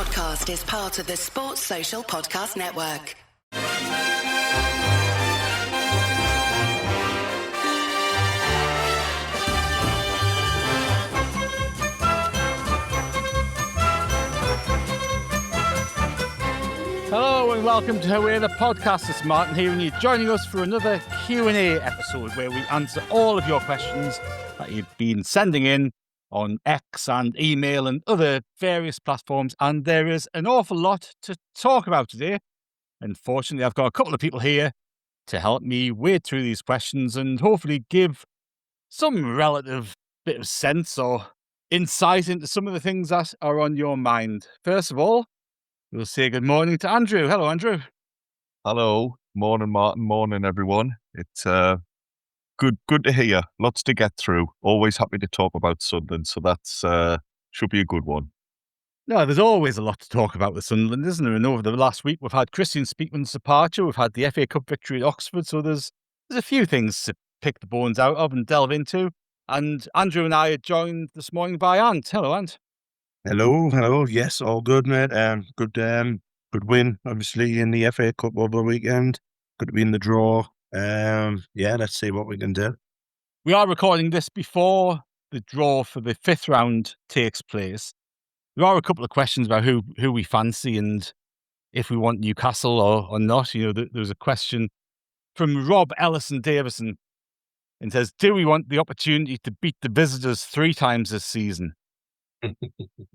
Podcast is part of the Sports Social Podcast Network. Hello and welcome to Haway The Podcast. It's Martin here and you're joining us for another Q&A episode where we answer all of your questions that you've been sending in on X and email and other various platforms. And there is an awful lot to talk about today. Unfortunately, I've got a couple of people here to help me wade through these questions and hopefully give some relative bit of sense or insight into some of the things that are on your mind. First of all, we'll say good morning to Andrew. Hello, Andrew. Hello. Morning, Martin. Morning, everyone. It's good to hear. Lots to get through. Always happy to talk about Sunderland, so that's should be a good one. No, there's always a lot to talk about with Sunderland, isn't there? And over the last week, we've had Kristjaan Speakman's departure. We've had the FA Cup victory at Oxford. So there's a few things to pick the bones out of and delve into. And Andrew and I are joined this morning by Ant. Hello, Ant. Hello. Yes, all good, mate. Good win, obviously, in the FA Cup over the weekend. Good to be in the draw. Let's see what we can do. We are recording this before the draw for the fifth round takes place. There are a couple of questions about who we fancy and if we want Newcastle or not. You know, there's a question from Rob Ellison Davison and says, do we want the opportunity to beat the visitors 3 times this season?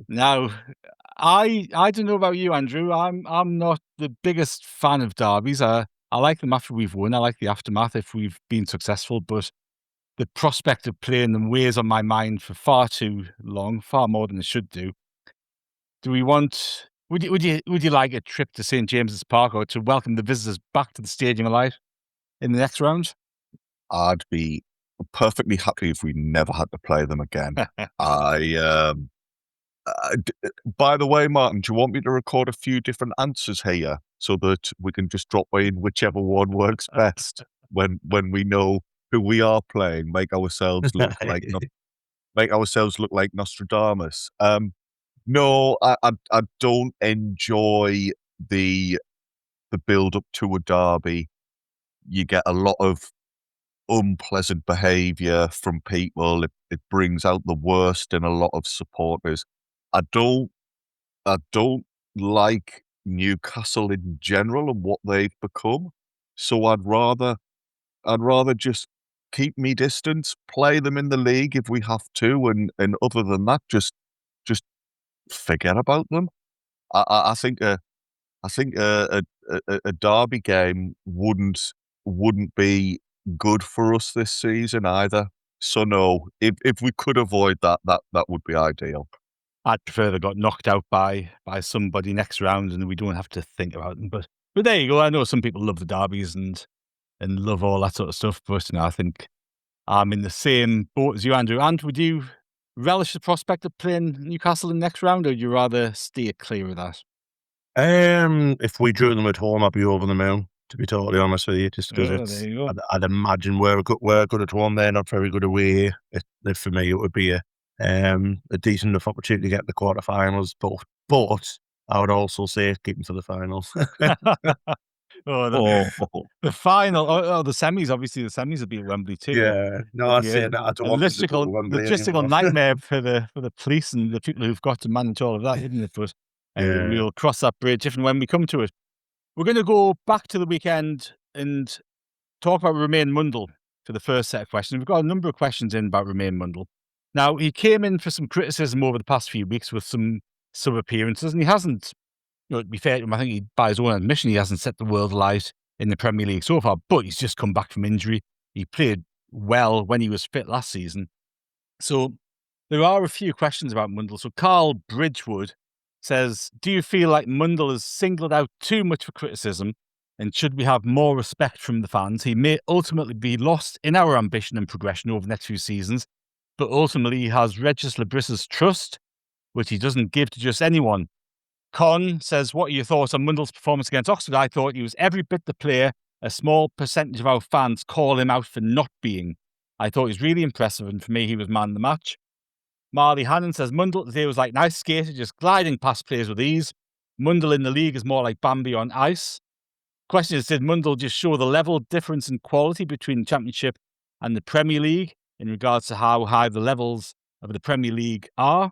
Now, I don't know about you, Andrew. I'm not the biggest fan of derbies. I like them after we've won. I like the aftermath if we've been successful, but the prospect of playing them weighs on my mind for far too long, far more than it should do. Do we want? Would you like a trip to St James's Park or to welcome the visitors back to the Stadium of Light in the next round? I'd be perfectly happy if we never had to play them again. By the way, Martin, do you want me to record a few different answers here so that we can just drop in whichever one works best when we know who we are playing? Make ourselves look like Nostradamus. No, I don't enjoy the build up to a derby. You get a lot of unpleasant behaviour from people. It brings out the worst in a lot of supporters. I don't like Newcastle in general and what they've become. So I'd rather just keep me distance, play them in the league if we have to, and other than that, just forget about them. I think a derby game wouldn't be good for us this season either. So no, if we could avoid that would be ideal. I'd prefer they got knocked out by somebody next round and we don't have to think about them. But there you go. I know some people love the derbies and love all that sort of stuff. But I think I'm in the same boat as you, Andrew. And would you relish the prospect of playing Newcastle in the next round, or would you rather steer clear of that? If we drew them at home, I'd be over the moon, to be totally honest with you, just because I'd imagine we're good at home, they're not very good away. For me, it would be a decent enough opportunity to get the quarterfinals, but I would also say keep them to the finals. The final, the semis. Obviously, the semis will be at Wembley too. Yeah, no, I say that. I don't want logistical nightmare for the police and the people who've got to manage all of that, isn't it? But we'll cross that bridge if and when we come to it. We're going to go back to the weekend and talk about Romaine Mundle for the first set of questions. We've got a number of questions in about Romaine Mundle. Now, he came in for some criticism over the past few weeks with some sub-appearances, and he hasn't, to be fair to him, I think by his own admission, he hasn't set the world alight in the Premier League so far, but he's just come back from injury. He played well when he was fit last season. So there are a few questions about Mundle. So Carl Bridgewood says, do you feel like Mundle is singled out too much for criticism, and should we have more respect from the fans? He may ultimately be lost in our ambition and progression over the next few seasons, but ultimately he has Regis Bris's trust, which he doesn't give to just anyone. Con says, what are your thoughts on Mundle's performance against Oxford? I thought he was every bit the player a small percentage of our fans call him out for not being. I thought he was really impressive, and for me, he was man of the match. Marley Hannon says, Mundle today was like an ice skater, just gliding past players with ease. Mundle in the league is more like Bambi on ice. Question is, did Mundle just show the level difference in quality between the Championship and the Premier League in regards to how high the levels of the Premier League are?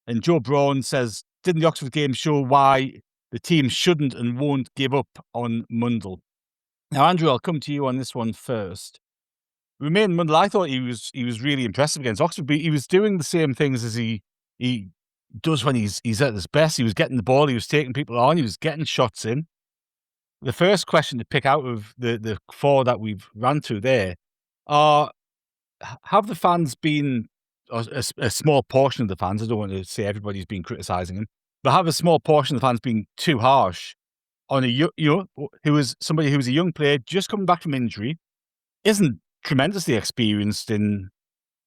And Joe Braun says, didn't the Oxford game show why the team shouldn't and won't give up on Mundle? Now, Andrew, I'll come to you on this one first. Romaine Mundle, I thought he was really impressive against Oxford, but he was doing the same things as he does when he's at his best. He was getting the ball, he was taking people on, he was getting shots in. The first question to pick out of the four that we've ran through there are, have the fans been, a small portion of the fans, I don't want to say everybody's been criticising him, but have a small portion of the fans been too somebody who was a young player just coming back from injury, isn't tremendously experienced in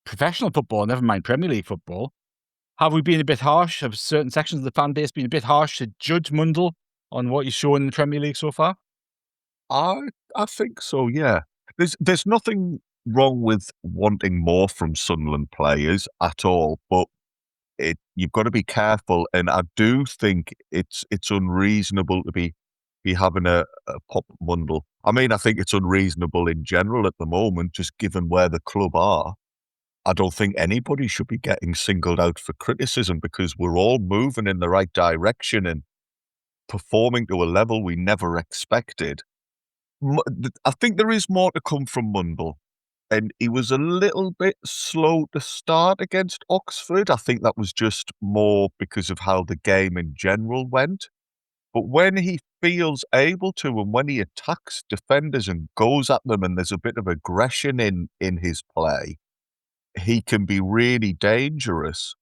professional football, never mind Premier League football? Have we been a bit harsh? Have certain sections of the fan base been a bit harsh to judge Mundle on what he's shown in the Premier League so far? I think so, yeah. There's nothing wrong with wanting more from Sunderland players at all, but you've got to be careful, and I do think it's unreasonable to be having a pop at Mundle. I mean, I think it's unreasonable in general at the moment, just given where the club are. I don't think anybody should be getting singled out for criticism because we're all moving in the right direction and performing to a level we never expected. I think there is more to come from Mundle, and he was a little bit slow to start against Oxford. I think that was just more because of how the game in general went. But when he feels able to, and when he attacks defenders and goes at them and there's a bit of aggression in his play, he can be really dangerous.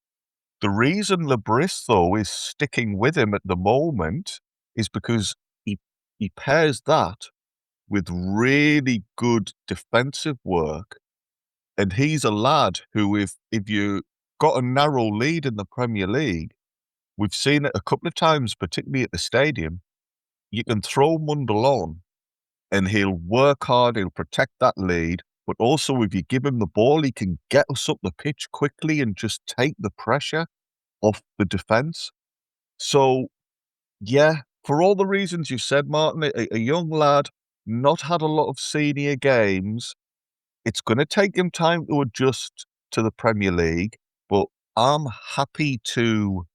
The reason Bris, though, is sticking with him at the moment is because he pairs that with really good defensive work. And he's a lad who, if you got a narrow lead in the Premier League, we've seen it a couple of times, particularly at the stadium, you can throw Mundle on and he'll work hard, he'll protect that lead, but also if you give him the ball, he can get us up the pitch quickly and just take the pressure off the defence. So, yeah, for all the reasons you said, Martin, a young lad, not had a lot of senior games, it's going to take him time to adjust to the Premier League, but I'm happy to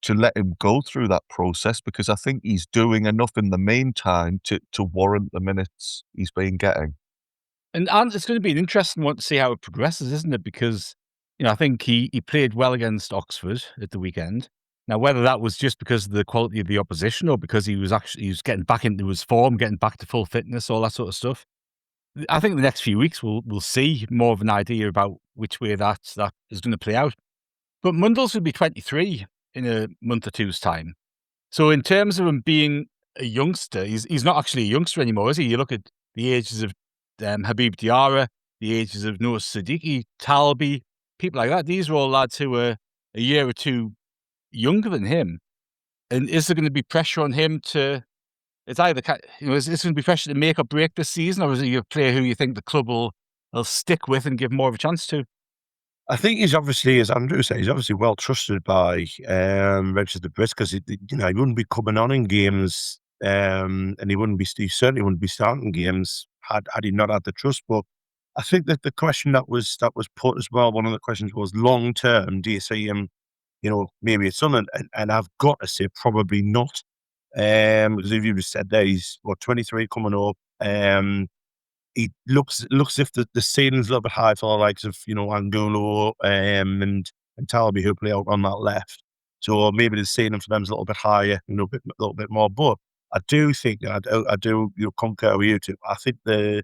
let him go through that process because I think he's doing enough in the meantime to warrant the minutes he's been getting. And it's going to be an interesting one to see how it progresses, isn't it? Because, I think he played well against Oxford at the weekend. Now, whether that was just because of the quality of the opposition or because he was getting back into his form, getting back to full fitness, all that sort of stuff, I think the next few weeks we'll see more of an idea about which way that is going to play out. But Mundle's will be 23 in a month or two's time. So in terms of him being a youngster, he's not actually a youngster anymore, is he? You look at the ages of Habib Diarra, the ages of Noah Siddiqui, Talby, people like that. These are all lads who are a year or two younger than him. And is there going to be pressure on him to... It's either, is this going to be pressure to make or break this season, or is it a player who you think the club will stick with and give more of a chance to? I think he's obviously, as Andrew said, he's obviously well trusted by Registered Bris because he wouldn't be coming on in games, and he certainly wouldn't be starting games had he not had the trust. But I think that the question that was put as well, one of the questions was long term. Do you see him, maybe it's Sunderland? And I've got to say probably not. Because if you just said there, he's 23 coming up. He looks as if the ceiling's a little bit high for the likes of Angulo and Talby who play out on that left. So maybe the ceiling for them is a little bit higher, a little bit more. But I do think I do concur with you too. I think the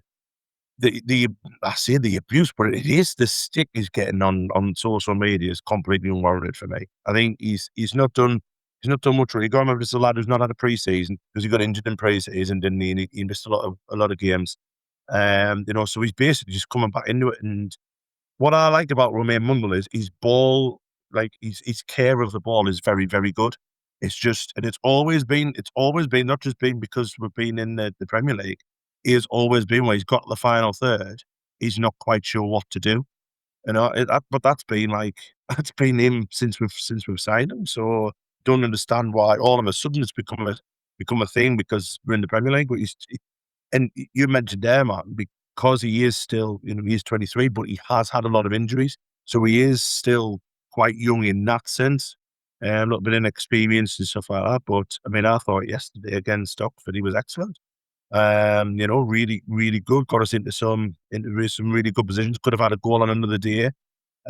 abuse, but it is the stick he's getting on social media is completely unwarranted for me. I think he's not done. He's not done much really. Go remember this a lad who's not had a pre-season because he got injured in pre-season, didn't he? And he missed a lot of games. So he's basically just coming back into it. And what I like about Romaine Mundle is his ball, his care of the ball is very, very good. It's just, and it's always been not just been because we've been in the Premier League. He has always been where he's got the final third. He's not quite sure what to do. But that's been him since we've signed him. So don't understand why all of a sudden it's become a thing because we're in the Premier League. But and you mentioned there, Martin, because he is still, he's 23, but he has had a lot of injuries, so he is still quite young in that sense. A little bit inexperienced and stuff like that. But I mean, I thought yesterday against Oxford he was excellent. Really, really good. Got us into some really good positions. Could have had a goal on another day.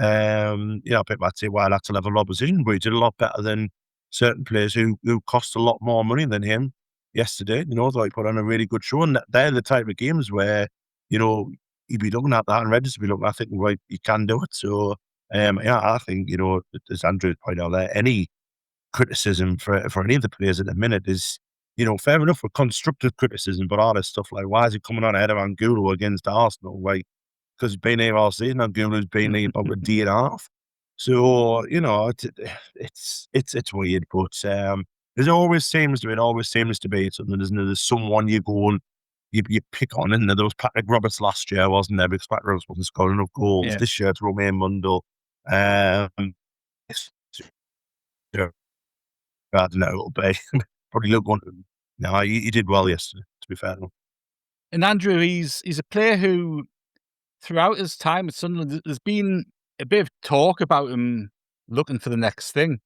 I think might say, well, that's a level opposition, but he did a lot better than certain players who cost a lot more money than him yesterday. Thought he put on a really good show, and they're the type of games where you'd be looking at that and register be looking. I think right, you can do it. So I think as Andrew pointed out there, any criticism for any of the players at the minute is fair enough for constructive criticism, but all this stuff like why is he coming on ahead of Angulo against Arsenal? Like, because he's been here all season, Angulo's been here about a day and a half. So it's weird, but it always seems to be something, isn't it? There's someone you go and you pick on, and there was Patrick Roberts last year, wasn't there? Because Patrick Roberts wasn't scoring enough goals. Yeah. This year it's Romaine Mundle. I don't know, but probably look one. No, he did well yesterday, to be fair enough. And Andrew, he's a player who, throughout his time at Sunderland, there's been a bit of talk about him looking for the next thing.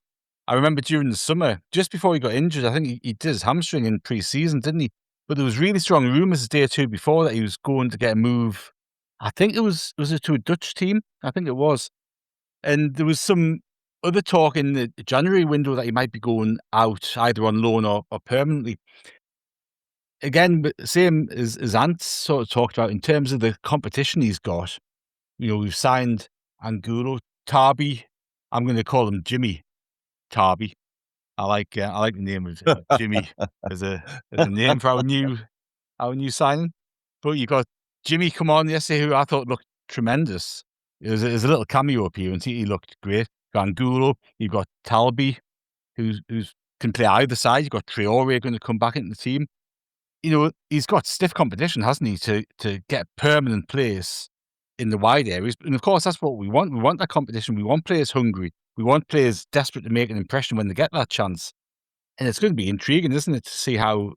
I remember during the summer, just before he got injured, I think he did his hamstring in pre-season, didn't he? But there was really strong rumours a day or two before that he was going to get a move. I think it was it to a Dutch team? I think it was. And there was some other talk in the January window that he might be going out either on loan or permanently. Again, but same as Ant sort of talked about in terms of the competition he's got. We've signed Angulo, Tarby. I'm going to call him Jimmy Tarby. I like the name of Jimmy as a name for our new signing. But you got Jimmy come on yesterday, who I thought looked tremendous. It was a little cameo appearance. He looked great. Got Angulo. You've got Talby, who's can play either side. You've got Traore going to come back into the team. He's got stiff competition, hasn't he, to get a permanent place in the wide areas. And of course, that's what we want. We want that competition. We want players hungry. We want players desperate to make an impression when they get that chance. And it's going to be intriguing, isn't it, to see how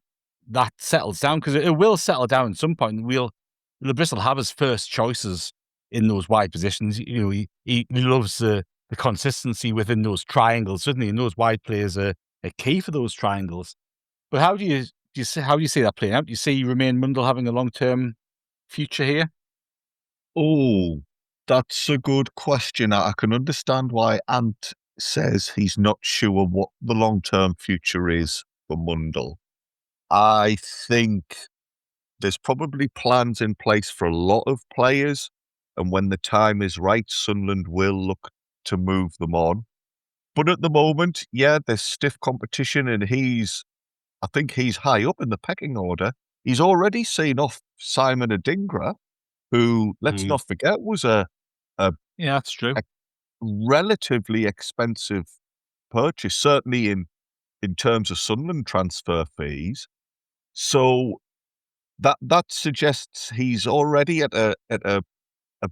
that settles down, because it will settle down at some point. Bris will have his first choices in those wide positions. He loves the consistency within those triangles, doesn't he? And those wide players are key for those triangles. But how do you see that playing out? Do you see Romaine Mundle having a long-term future here? Oh, that's a good question. I can understand why Ant says he's not sure what the long-term future is for Mundle. I think there's probably plans in place for a lot of players, and when the time is right, Sunderland will look to move them on. But at the moment, there's stiff competition, and I think he's high up in the pecking order. He's already seen off Simon Adingra, who, let's not forget, was that's true, a relatively expensive purchase, certainly in terms of Sunderland transfer fees. So that suggests he's already at a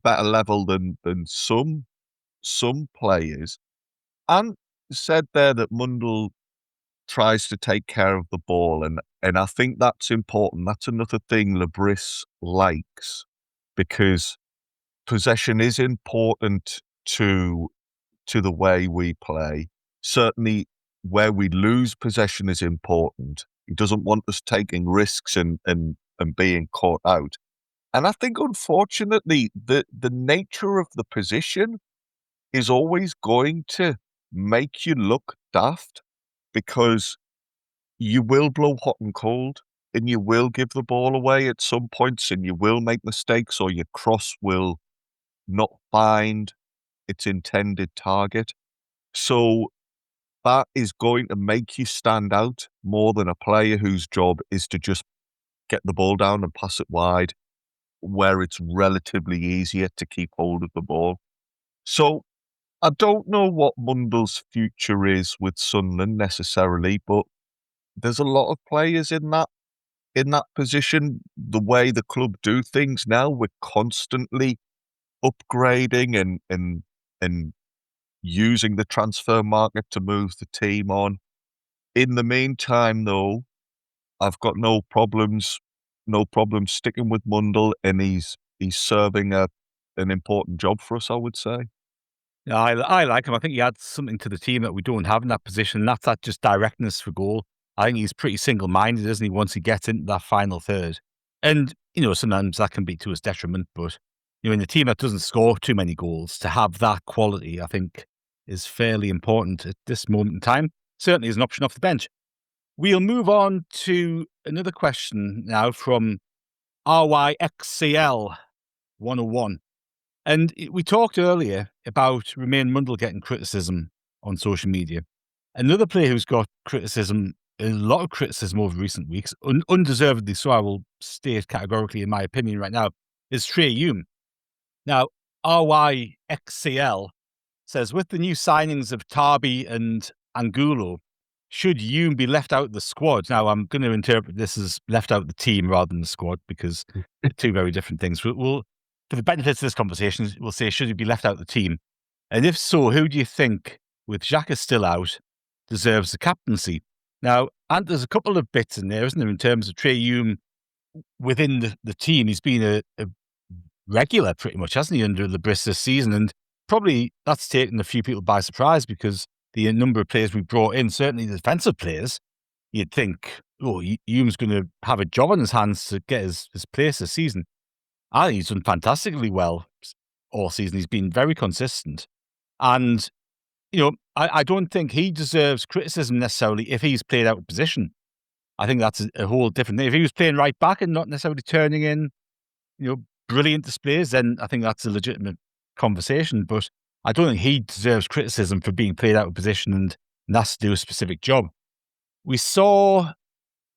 better level than some players. And said there that Mundle tries to take care of the ball, and I think that's important. That's another thing Bris likes, because possession is important to the way we play. Certainly where we lose possession is important. He doesn't want us taking risks and being caught out. And I think, unfortunately, the nature of the position is always going to make you look daft, because you will blow hot and cold, and you will give the ball away at some points, and you will make mistakes, or your cross will not find its intended target. So that is going to make you stand out more than a player whose job is to just get the ball down and pass it wide, where it's relatively easier to keep hold of the ball. So I don't know what Mundle's future is with Sunderland necessarily, but there's a lot of players in that position. The way the club do things now, we're constantly upgrading and using the transfer market to move the team on. In the meantime, though, I've got no problems sticking with Mundle, and he's serving an important job for us, I would say. Yeah, I like him. I think he adds something to the team that we don't have in that position. And that's that just directness for goal. I think he's pretty single-minded, isn't he, once he gets into that final third. And, sometimes that can be to his detriment. But, in a team that doesn't score too many goals, to have that quality, I think, is fairly important at this moment in time. Certainly is an option off the bench. We'll move on to another question now from RYXCL 101. And we talked earlier about Romaine Mundle getting criticism on social media. Another player who's got criticism, a lot of criticism over recent weeks, undeservedly so, I will state categorically in my opinion right now, is Trey Hume. Now, RYXCL says, with the new signings of Tarby and Angulo, should Hume be left out of the squad? Now, I'm going to interpret this as left out of the team rather than the squad, because they're two very different things. We'll for the benefits of this conversation, we'll say, should he be left out of the team? And if so, who do you think, with Xhaka still out, deserves the captaincy? Now, and there's a couple of bits in there, isn't there, in terms of Trey Hume within the team. He's been a regular pretty much, hasn't he, under the Bris this season? And probably that's taken a few people by surprise, because the number of players we brought in, certainly the defensive players, you'd think, Hume's going to have a job on his hands to get his place this season. I think he's done fantastically well all season. He's been very consistent. And, I don't think he deserves criticism necessarily if he's played out of position. I think that's a whole different thing. If he was playing right back and not necessarily turning in, brilliant displays, then I think that's a legitimate conversation. But I don't think he deserves criticism for being played out of position and that's to do a specific job. We saw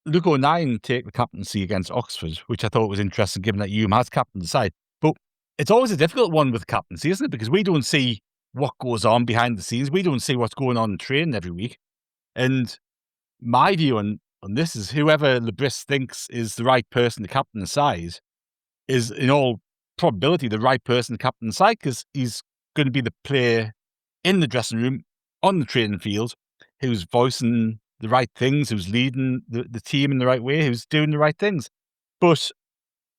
Luke O'Nien take the captaincy against Oxford, which I thought was interesting given that Hume has captained the side. But it's always a difficult one with captaincy, isn't it? Because we don't see what goes on behind the scenes. We don't see what's going on in training every week. And my view on this is whoever Bris thinks is the right person to captain the side is, in all probability, the right person to captain the side, because he's going to be the player in the dressing room, on the training field, who's voicing the right things, who's leading the team in the right way, who's doing the right things. But,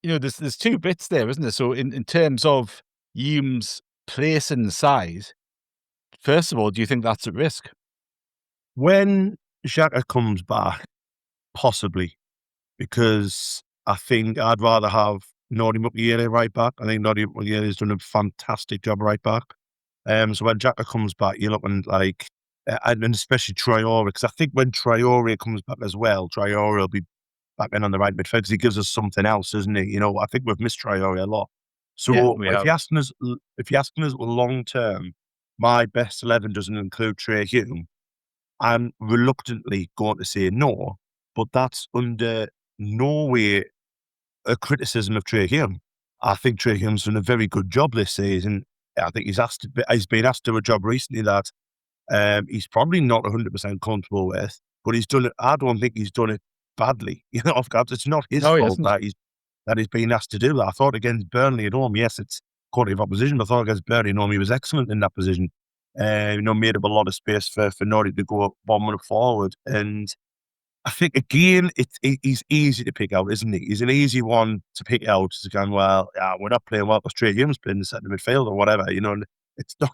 there's two bits there, isn't there? So in terms of Hume's place in the side, first of all, do you think that's at risk? When Xhaka comes back, possibly, because I think I'd rather have Nodi Mukiele right back. I think Nodi Mukiele has done a fantastic job right back. So when Xhaka comes back, you're looking like, and especially Traore, because I think when Traore comes back as well, Traore will be back in on the right midfield because he gives us something else, isn't he? I think we've missed Traore a lot. So if you're asking us long term, my best 11 doesn't include Trey Hume, I'm reluctantly going to say no, but that's under no way a criticism of Trey Hume. I think Trey Hume's done a very good job this season. I think he's been asked to do a job recently that he's probably not 100% comfortable with, but he's done it. I don't think he's done it badly. It's not his fault that he's been asked to do that. I thought against Burnley at home, yes, it's quality of opposition, but I thought against Burnley at home, he was excellent in that position. Made up a lot of space for Norrie to go one forward. And I think, again, he's easy to pick out, isn't he? He's an easy one to pick out. It's going, we're not playing well because Trey Hume's playing the centre midfield or whatever, and it's not,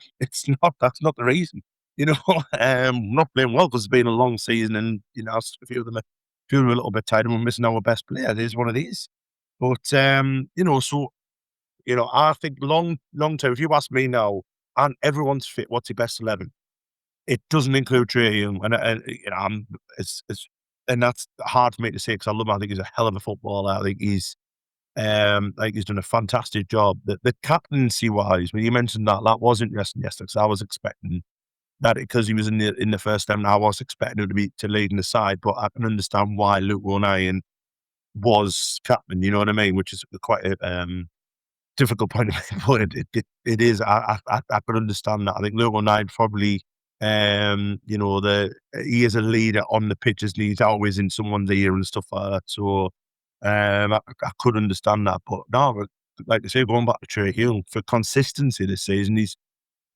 that's not the reason. Not playing well because it's been a long season and, a few of them are a little bit tired and we're missing our best player. It is what it is. But, I think long term, if you ask me now, and everyone's fit, what's your best 11? It doesn't include Trey Hume. And that's hard for me to say because I love him. I think he's a hell of a footballer. I think he's done a fantastic job. The captaincy wise, when you mentioned that was interesting yesterday because I was expecting that because he was in the first 11, I was expecting him to lead in the side, but I can understand why Luke O'Nien was captain, you know what I mean? Which is quite a difficult point to make, but it is. I could understand that. I think Luke O'Nien probably, he is a leader on the pitches and he's always in someone's ear and stuff like that. So I could understand that. But no, like I say, going back to Trey Hume, for consistency this season,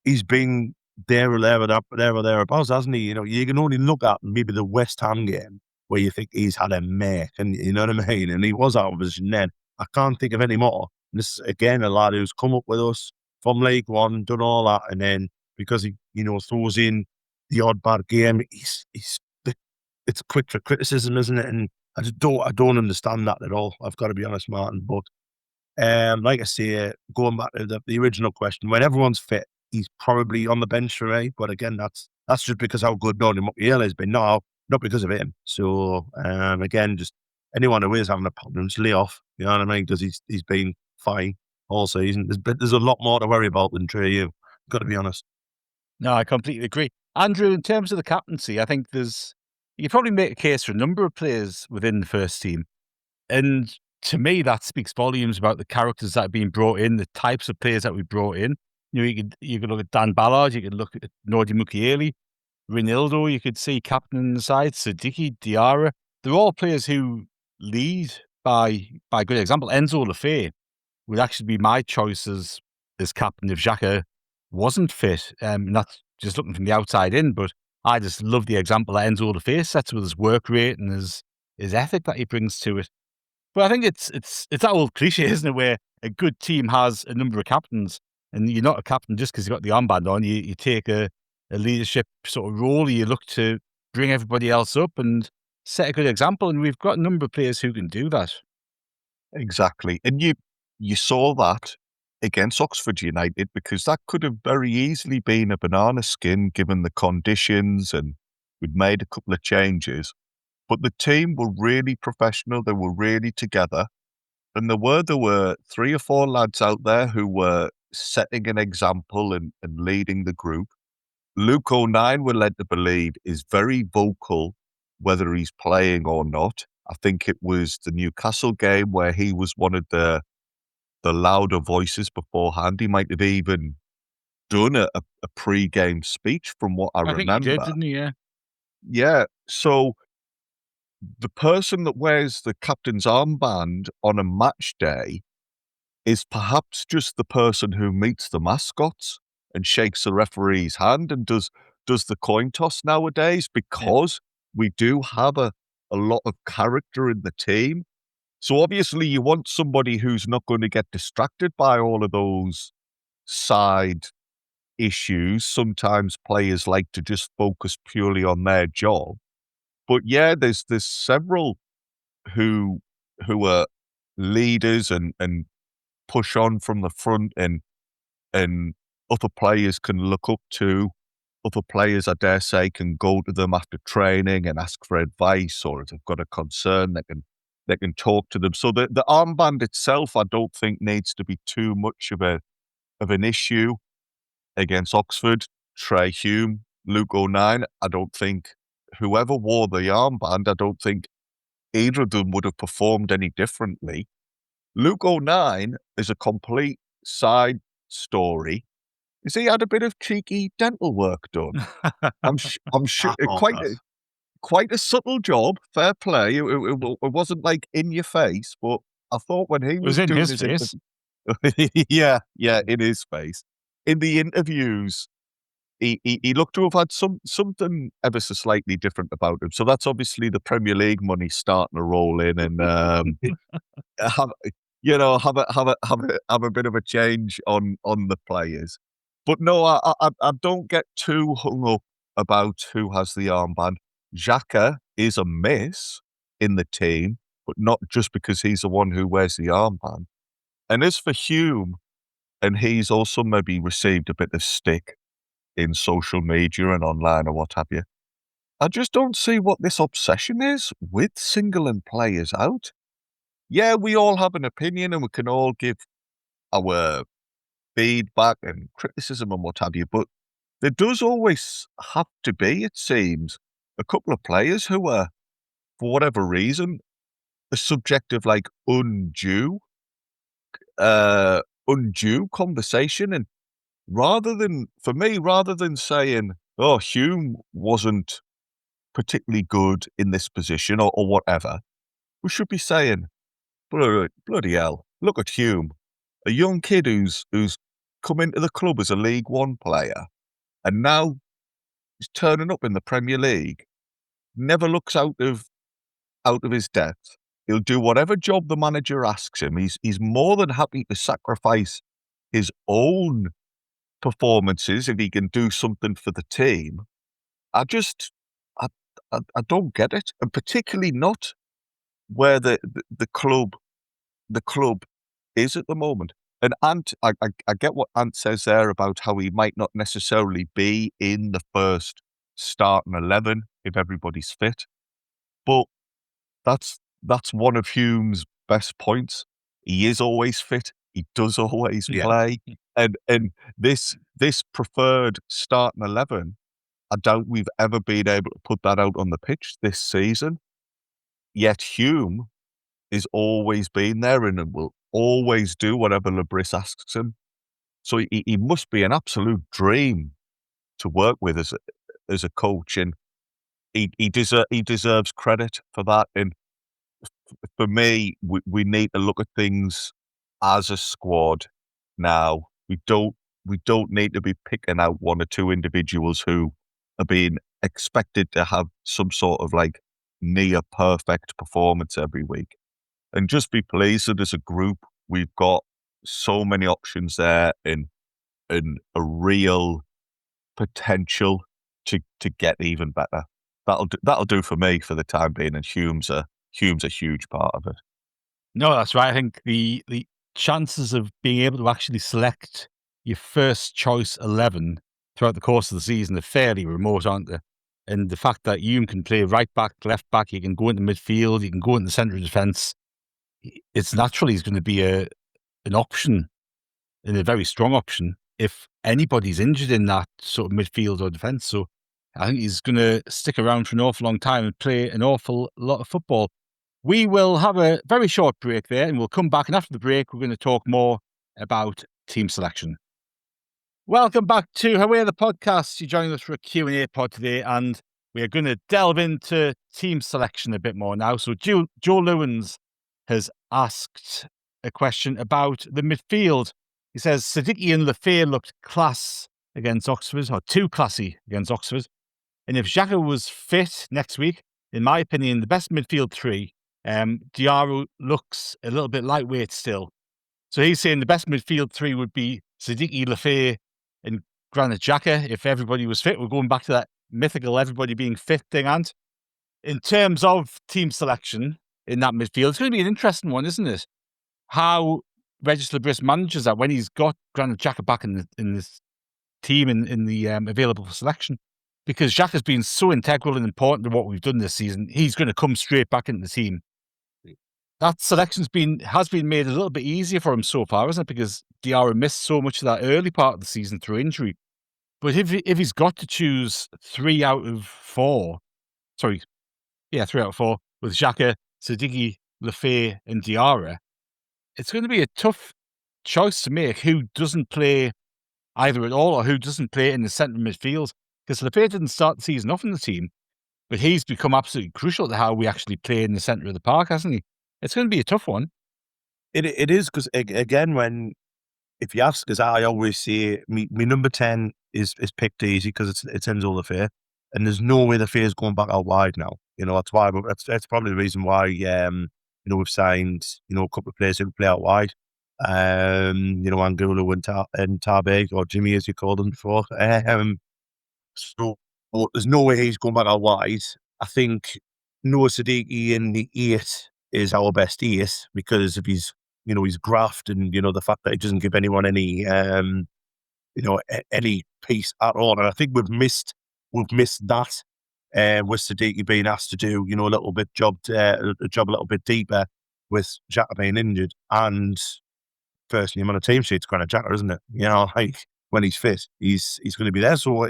he's been there or thereabouts, hasn't he? You know, you can only look at maybe the West Ham game where you think he's had a mate, and you know what I mean? And he was out of position then. I can't think of any more. And this is, again, a lad who's come up with us from League One, done all that, and then because he, you know, throws in the odd bad game, it's quick for criticism, isn't it? And I don't understand that at all. I've got to be honest, Martin. But like I say, going back to the original question, when everyone's fit, he's probably on the bench for me. But again, that's just because how good Northern Mukiele has been, not because of him. So again, just anyone who is having a problem, just lay off. You know what I mean? Because he's been fine all season. There's a lot more to worry about than Trey. You've got to be honest. No, I completely agree. Andrew, in terms of the captaincy, I think you probably make a case for a number of players within the first team. And to me, that speaks volumes about the characters that have been brought in, the types of players that we brought in. You know, you could look at Dan Ballard, you could look at Nordi Mukiele, Ronaldo, you could see captain on the side, Siddiqui, Diarra. They're all players who lead by good example. Enzo Lefebvre would actually be my choice as captain if Xhaka wasn't fit. And that's just looking from the outside in, but I just love the example that Enzo Lefebvre sets with his work rate and his ethic that he brings to it. But I think it's that old cliche, isn't it, where a good team has a number of captains, and you're not a captain just because you've got the armband on. You take a leadership sort of role. You look to bring everybody else up and set a good example, and we've got a number of players who can do that. Exactly. And you saw that against Oxford United, because that could have very easily been a banana skin given the conditions, and we'd made a couple of changes. But the team were really professional. They were really together. And there were 3 or 4 lads out there who were setting an example and leading the group. Luke O'Nien, we're led to believe, is very vocal, whether he's playing or not. I think it was the Newcastle game where he was one of the louder voices beforehand. He might have even done a pre-game speech from what I remember. I think he did, didn't he? Yeah. Yeah. So the person that wears the captain's armband on a match day is perhaps just the person who meets the mascots and shakes the referee's hand and does the coin toss nowadays, because we do have a lot of character in the team. So obviously you want somebody who's not going to get distracted by all of those side issues. Sometimes players like to just focus purely on their job. But yeah, there's several who are leaders and push on from the front, and other players can look up to. Other players, I dare say, can go to them after training and ask for advice, or if they've got a concern, they can talk to them. So the armband itself, I don't think needs to be too much of an issue against Oxford. Trey Hume, Luke O'Nien, I don't think whoever wore the armband, I don't think either of them would have performed any differently. Luke O'Nien is a complete side story. Is he had a bit of cheeky dental work done? I'm sure quite a subtle job. Fair play. It wasn't like in your face, but I thought when he was in doing his face. yeah, in his face. In the interviews, he looked to have had something ever so slightly different about him. So that's obviously the Premier League money starting to roll in, and have a bit of a change on the players. But no, I don't get too hung up about who has the armband. Xhaka is a miss in the team, but not just because he's the one who wears the armband. And as for Hume, and he's also maybe received a bit of stick in social media and online or what have you, I just don't see what this obsession is with singling players out. Yeah, we all have an opinion and we can all give our feedback and criticism and what have you, but there does always have to be, it seems, a couple of players who are, for whatever reason, the subject of like undue conversation. And rather than saying, oh, Hume wasn't particularly good in this position or whatever, we should be saying, bloody hell, look at Hume, a young kid who's come into the club as a League One player, And now he's turning up in the Premier League, never looks out of his depth. He'll do whatever job the manager asks him. He's more than happy to sacrifice his own performances if he can do something for the team. I don't get it, and particularly not where the club is at the moment. And Ant, I get what Ant says there about how he might not necessarily be in the first starting 11 if everybody's fit, but that's one of Hume's best points. He is always fit. He does always play, and this preferred starting 11, I doubt we've ever been able to put that out on the pitch this season. Yet Hume is always been there and will always do whatever Bris asks him. So he must be an absolute dream to work with as a coach, and he deserves credit for that. And for me, we need to look at things as a squad now. We don't need to be picking out one or two individuals who are being expected to have some sort of like near perfect performance every week. And just be pleased that as a group we've got so many options there and a real potential to get even better. That'll do for me for the time being, and Hume's a huge part of it. No, that's right. I think the chances of being able to actually select your first choice 11 throughout the course of the season are fairly remote, aren't they? And the fact that Hume can play right back, left back, he can go into midfield, he can go into the centre of defence, it's naturally he's going to be an option, and a very strong option, if anybody's injured in that sort of midfield or defence. So I think he's going to stick around for an awful long time and play an awful lot of football. We will have a very short break there, and we'll come back, and after the break we're going to talk more about team selection. Welcome back to Haway The Podcast. You're joining us for a Q&A pod today, and we are going to delve into team selection a bit more now. So Joe Lewins has asked a question about the midfield. He says, Siddiqui and Lafay looked class against Oxford, or too classy against Oxford. And if Xhaka was fit next week, in my opinion, the best midfield three, Diarra looks a little bit lightweight still. So he's saying the best midfield three would be Siddiqui, Lafay, and Granit Xhaka if everybody was fit. We're going back to that mythical everybody being fit thing. And in terms of team selection in that midfield, it's going to be an interesting one, isn't it? How Regis Bris manages that when he's got Granit Xhaka back in this team in the available for selection. Because Xhaka's been so integral and important to what we've done this season, he's going to come straight back into the team. That selection's has been made a little bit easier for him so far, isn't it? Because Diarra missed so much of that early part of the season through injury. But if he's got to choose 3 out of 4, with Xhaka, Siddiqui, Lafay, and Diarra, it's going to be a tough choice to make who doesn't play either at all or who doesn't play in the centre midfield. Because Lafay didn't start the season off in the team, but he's become absolutely crucial to how we actually play in the centre of the park, hasn't he? It's going to be a tough one. It is, because again, if you ask, as I always say, me number 10 is picked easy because it's Enzo Lafay, and there's no way Lafay is going back out wide now. That's why that's probably the reason why we've signed a couple of players who can play out wide. Angulo and Tabeg, or Jimmy as you called him before. So there's no way he's going back out wide. I think Noah Siddiqui in the 8 is our best 8 because of his graft and the fact that he doesn't give anyone any any peace at all. And I think we've missed that with Siddiqui being asked to do a little bit job a little bit deeper with Xhaka being injured. And firstly, I'm on a team sheet's Granit Xhaka, isn't it? When he's fit, he's going to be there. So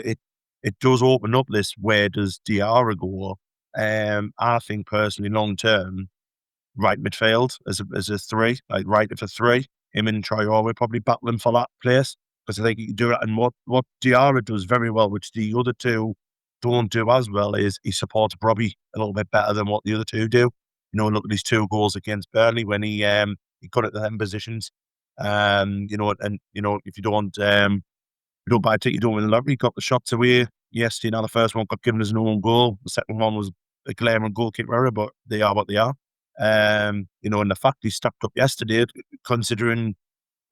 it does open up this, where does Diarra go? I think personally, long term, right midfield as a 3, like right for 3. Him and Traore probably battling for that place, because I think he can do that. And what Diarra does very well, which the other two don't do as well, is he supports Robbie a little bit better than what the other two do. Look at his 2 goals against Burnley when he got at them positions. If you don't you don't buy a ticket, you don't win the lottery. Got the shots away yesterday. Now the first one got given as an own goal. The second one was a glaring goalkeeper error, but they are what they are. And the fact he stepped up yesterday, considering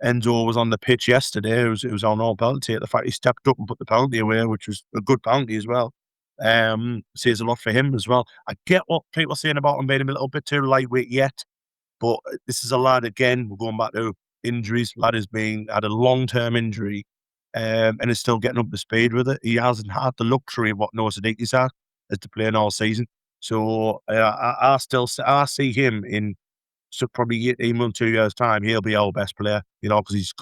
Enzo was on the pitch yesterday, it was on all penalty. The fact he stepped up and put the penalty away, which was a good penalty as well, says a lot for him as well. I get what people are saying about him, made him a little bit too lightweight yet, but this is a lad, again, we're going back to injuries. Lad has had a long-term injury and is still getting up to speed with it. He hasn't had the luxury of what Noah Sadiki's had as to playing all season. So I see him in probably 18 months, 2 years' time. He'll be our best player, because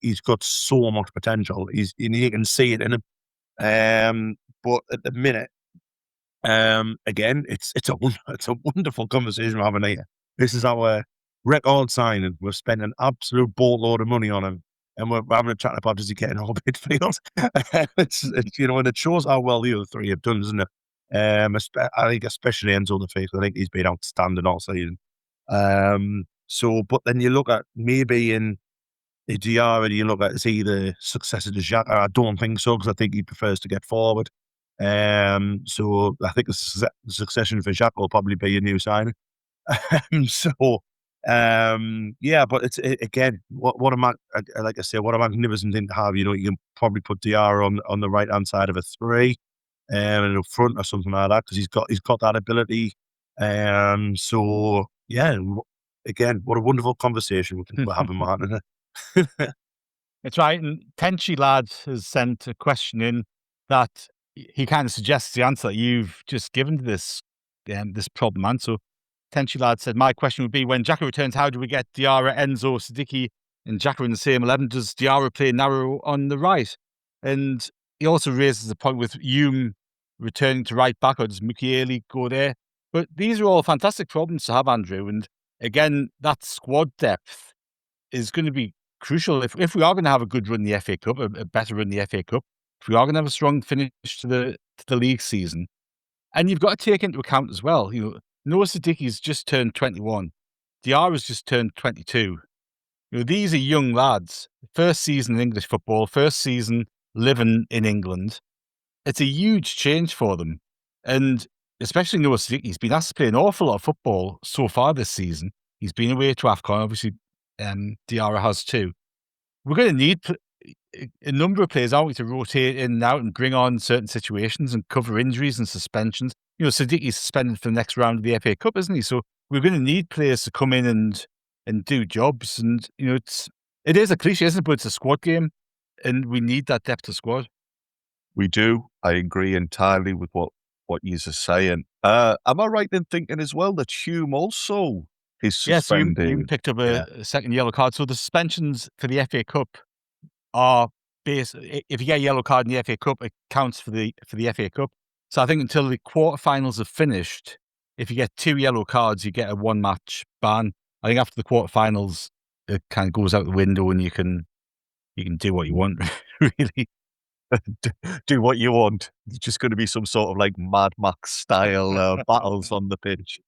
he's got so much potential. You can see it in him. But at the minute, again, it's a wonderful conversation we're having here. This is our record signing. We're spending an absolute boatload of money on him, and we're having a chat about does he get in our midfield. it's and it shows how well the other three have done, doesn't it? I think especially Enzo the Faith. I think he's been outstanding all season. But then you look at maybe in Diarra, you look at is he the successor to Xhaka? I don't think so, because I think he prefers to get forward. So I think the succession for Xhaka will probably be a new signing. But it's again, what a magnificent thing to have. You can probably put Diarra on the right hand side of a 3, and up front or something like that, because he's got that ability. Again, what a wonderful conversation we're having, Martin. It's right. And Tenchy Lad has sent a question in that he kind of suggests the answer that you've just given to this problem. And so Tenchy Lad said, my question would be, when Xhaka returns, how do we get Diarra, Enzo, Sadiki and Xhaka in the same 11? Does Diarra play narrow on the right? And he also raises the point with Hume returning to right back, or does Mukiele go there? But these are all fantastic problems to have, Andrew. And again, that squad depth is going to be crucial if we are going to have a good run in the FA Cup, a better run in the FA Cup, if we are going to have a strong finish to the league season. And you've got to take into account as well, Noah Sadiki's just turned 21. Diarra's just turned 22. These are young lads. First season in English football, first season living in England. It's a huge change for them. And especially Noah Sadiq, he's been asked to play an awful lot of football so far this season. He's been away to AFCON, obviously Diarra has too. We're going to need a number of players, aren't we, to rotate in and out and bring on certain situations and cover injuries and suspensions. Sadiqi's suspended for the next round of the FA Cup, isn't he? So we're going to need players to come in and do jobs. And, it is a cliche, isn't it? But it's a squad game, and we need that depth of squad. We do. I agree entirely with what you are saying. Am I right in thinking as well that Hume also is suspended? Yes, you picked up a second yellow card. So the suspensions for the FA Cup are based. If you get a yellow card in the FA Cup, it counts for the FA Cup. So I think until the quarterfinals are finished, if you get 2 yellow cards, you get a 1-match ban. I think after the quarterfinals, it kind of goes out the window, and you can do what you want, really. Do what you want. It's just going to be some sort of like Mad Max style battles on the pitch.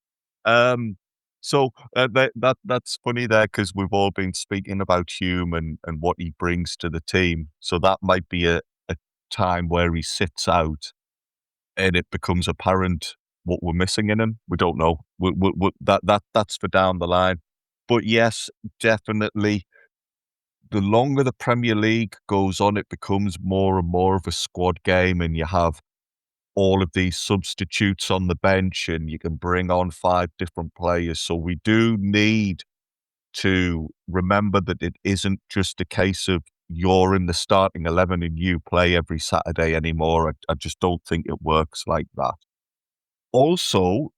So that's funny there, because we've all been speaking about Hume and what he brings to the team. So that might be a time where he sits out and it becomes apparent what we're missing in him. We don't know. That's for down the line. But yes, definitely, the longer the Premier League goes on, it becomes more and more of a squad game, and you have all of these substitutes on the bench, and you can bring on 5 different players. So we do need to remember that it isn't just a case of you're in the starting 11 and you play every Saturday anymore. I just don't think it works like that. Also,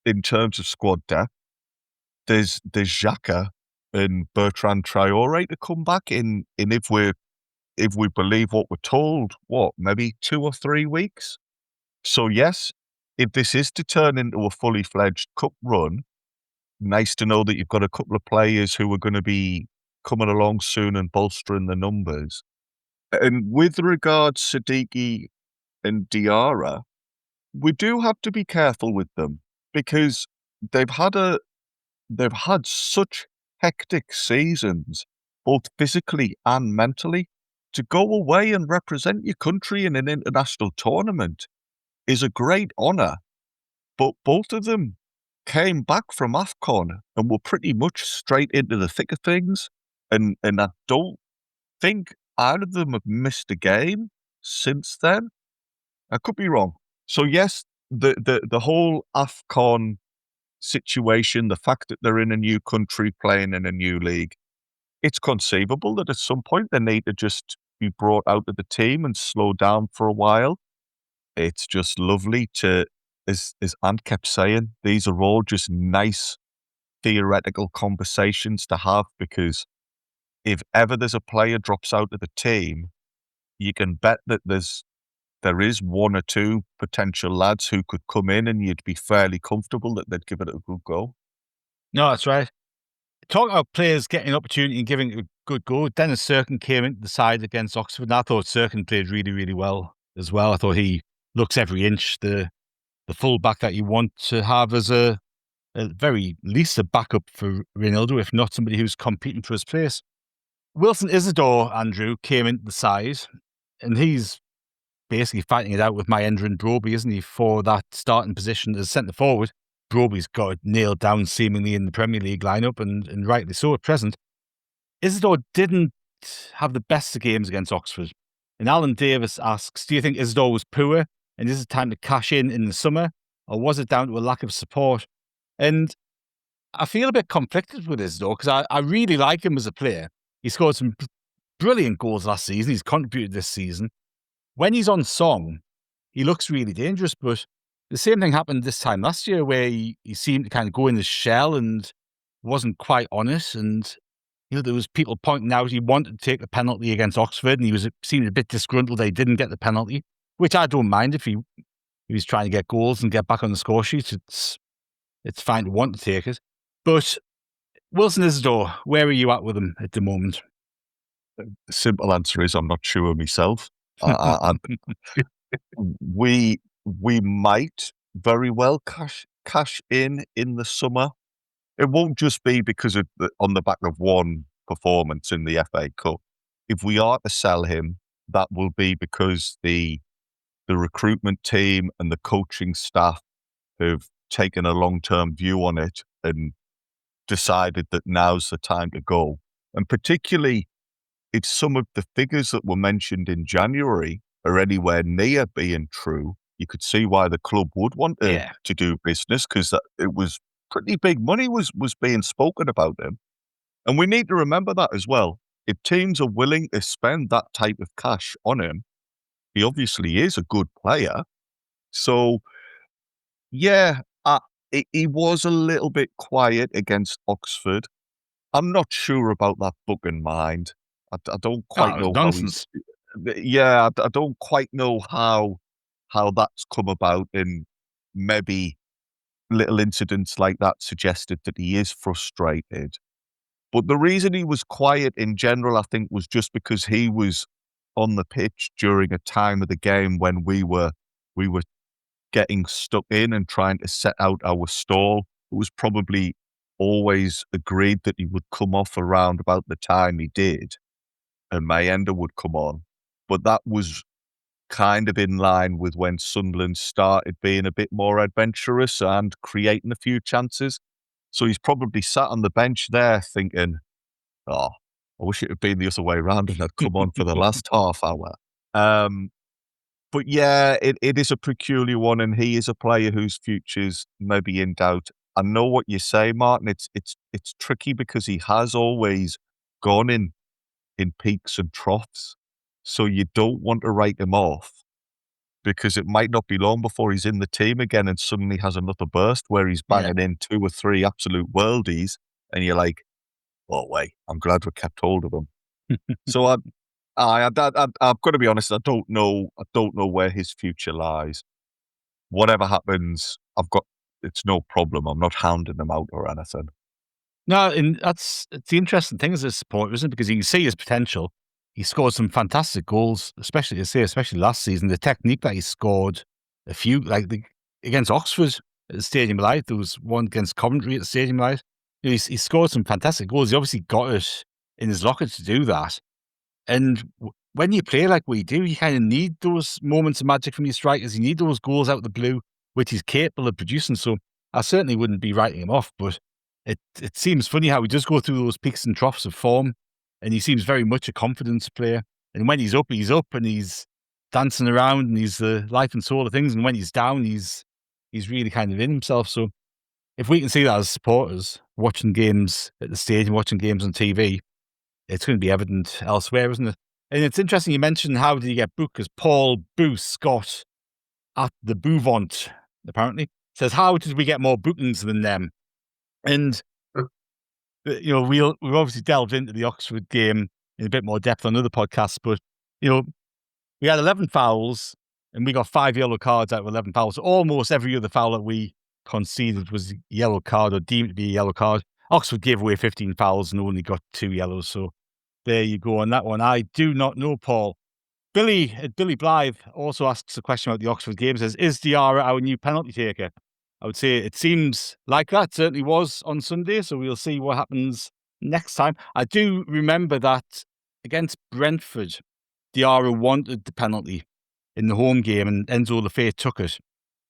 in terms of squad depth, there's Xhaka and Bertrand Traore to come back in if we believe what we're told, maybe 2 or 3 weeks. So yes, if this is to turn into a fully fledged cup run, nice to know that you've got a couple of players who are going to be coming along soon and bolstering the numbers. And with regards Sadiki and Diarra, we do have to be careful with them, because they've had such hectic seasons, both physically and mentally. to go away and represent your country in an international tournament is a great honour. But both of them came back from AFCON and were pretty much straight into the thick of things. And I don't think either of them have missed a game since then. I could be wrong. So yes, the whole AFCON situation, the fact that they're in a new country playing in a new league, it's conceivable that at some point they need to just be brought out of the team and slow down for a while. It's just lovely to, as Ant kept saying, these are all just nice theoretical conversations to have, because if ever there's a player drops out of the team, you can bet that there is one or two potential lads who could come in and you'd be fairly comfortable that they'd give it a good go. No, that's right. Talking about players getting an opportunity and giving it a good go, Dennis Serkin came into the side against Oxford, and I thought Serkin played really, really well as well. I thought he looks every inch the fullback that you want to have as a very least a backup for Ronaldo, if not somebody who's competing for his place. Wilson Isidore, Andrew, came into the side, and he's basically fighting it out with Mayendra and Broby, isn't he, for that starting position as centre forward. Broby's got it nailed down seemingly in the Premier League lineup, and rightly so at present. Isidore didn't have the best of games against Oxford. And Alan Davis asks, do you think Isidore was poor, and is it time to cash in the summer, or was it down to a lack of support? And I feel a bit conflicted with Isidore, because I really like him as a player. He scored some brilliant goals last season. He's contributed this season. When he's on song, he looks really dangerous, but the same thing happened this time last year, where he seemed to kind of go in his shell and wasn't quite on it. And there was people pointing out he wanted to take the penalty against Oxford, and he seemed a bit disgruntled that he didn't get the penalty, which I don't mind if he was trying to get goals and get back on the score sheet. It's fine to want to take it. But Wilson Isidore, where are you at with him at the moment? The simple answer is I'm not sure myself. We might very well cash in the summer. It won't just be because of on the back of one performance in the FA Cup. If we are to sell him, that will be because the recruitment team and the coaching staff have taken a long-term view on it and decided that now's the time to go. And particularly, if some of the figures that were mentioned in January are anywhere near being true, you could see why the club would want to do business, because it was pretty big money was being spoken about him. And we need to remember that as well. If teams are willing to spend that type of cash on him, he obviously is a good player. So, yeah, he was a little bit quiet against Oxford. I'm not sure about that book in mind. I don't quite know nonsense. I don't quite know how that's come about, and maybe little incidents like that suggested that he is frustrated. But the reason he was quiet in general, I think, was just because he was on the pitch during a time of the game when we were getting stuck in and trying to set out our stall. It was probably always agreed that he would come off around about the time he did, and Mayenda would come on. But that was kind of in line with when Sunderland started being a bit more adventurous and creating a few chances. So he's probably sat on the bench there thinking, I wish it had been the other way around and I'd come on for the last half hour. But yeah, it is a peculiar one, and he is a player whose future's maybe in doubt. I know what you say, Martin. It's tricky because he has always gone in peaks and troughs. So you don't want to write him off, because it might not be long before he's in the team again and suddenly has another burst where he's banging in 2 or 3 absolute worldies, and you're like, oh wait, I'm glad we kept hold of him. So I've got to be honest, I don't know where his future lies. Whatever happens, it's no problem. I'm not hounding him out or anything. No, and it's the interesting thing as a supporter, isn't it? Because you can see his potential. He scored some fantastic goals, especially last season. The technique that he scored, a few against Oxford at the Stadium of Light. There was one against Coventry at the Stadium of Light. He scored some fantastic goals. He obviously got it in his locker to do that. And when you play like we do, you kind of need those moments of magic from your strikers. You need those goals out of the blue, which he's capable of producing. So I certainly wouldn't be writing him off, but it seems funny how he does go through those peaks and troughs of form, and he seems very much a confidence player. And when he's up, and he's dancing around, and he's the life and soul of things. And when he's down, he's really kind of in himself. So if we can see that as supporters, watching games at the stadium, watching games on TV, it's going to be evident elsewhere, isn't it? And it's interesting you mentioned how did he get booked, because Paul Boo Scott at the Bouvant, apparently, says, how did we get more bookings than them? And, we've obviously delved into the Oxford game in a bit more depth on other podcasts, but, we had 11 fouls and we got 5 yellow cards out of 11 fouls. Almost every other foul that we conceded was a yellow card or deemed to be a yellow card. Oxford gave away 15 fouls and only got 2 yellows. So there you go on that one. I do not know, Paul. Billy Blythe also asks a question about the Oxford game. Says, is Diarra our new penalty taker? I would say it seems like that. Certainly was on Sunday. So we'll see what happens next time. I do remember that against Brentford, Diarra wanted the penalty in the home game and Enzo Lefebvre took it.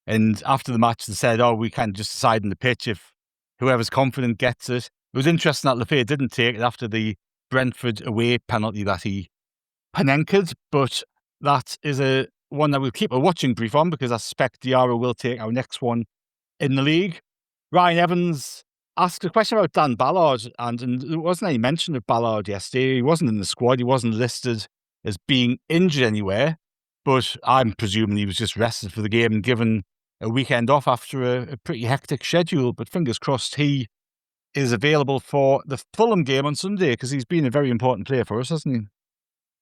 And after the match, they said, we can just decide on the pitch if whoever's confident gets it. It was interesting that Lefebvre didn't take it after the Brentford away penalty that he Panenka'd, but that is one that we'll keep a watching brief on, because I suspect Diarra will take our next one in the league. Ryan Evans asked a question about Dan Ballard, and there wasn't any mention of Ballard yesterday. He wasn't in the squad. He wasn't listed as being injured anywhere, but I'm presuming he was just rested for the game and given a weekend off after a pretty hectic schedule. But fingers crossed he is available for the Fulham game on Sunday, because he's been a very important player for us, hasn't he?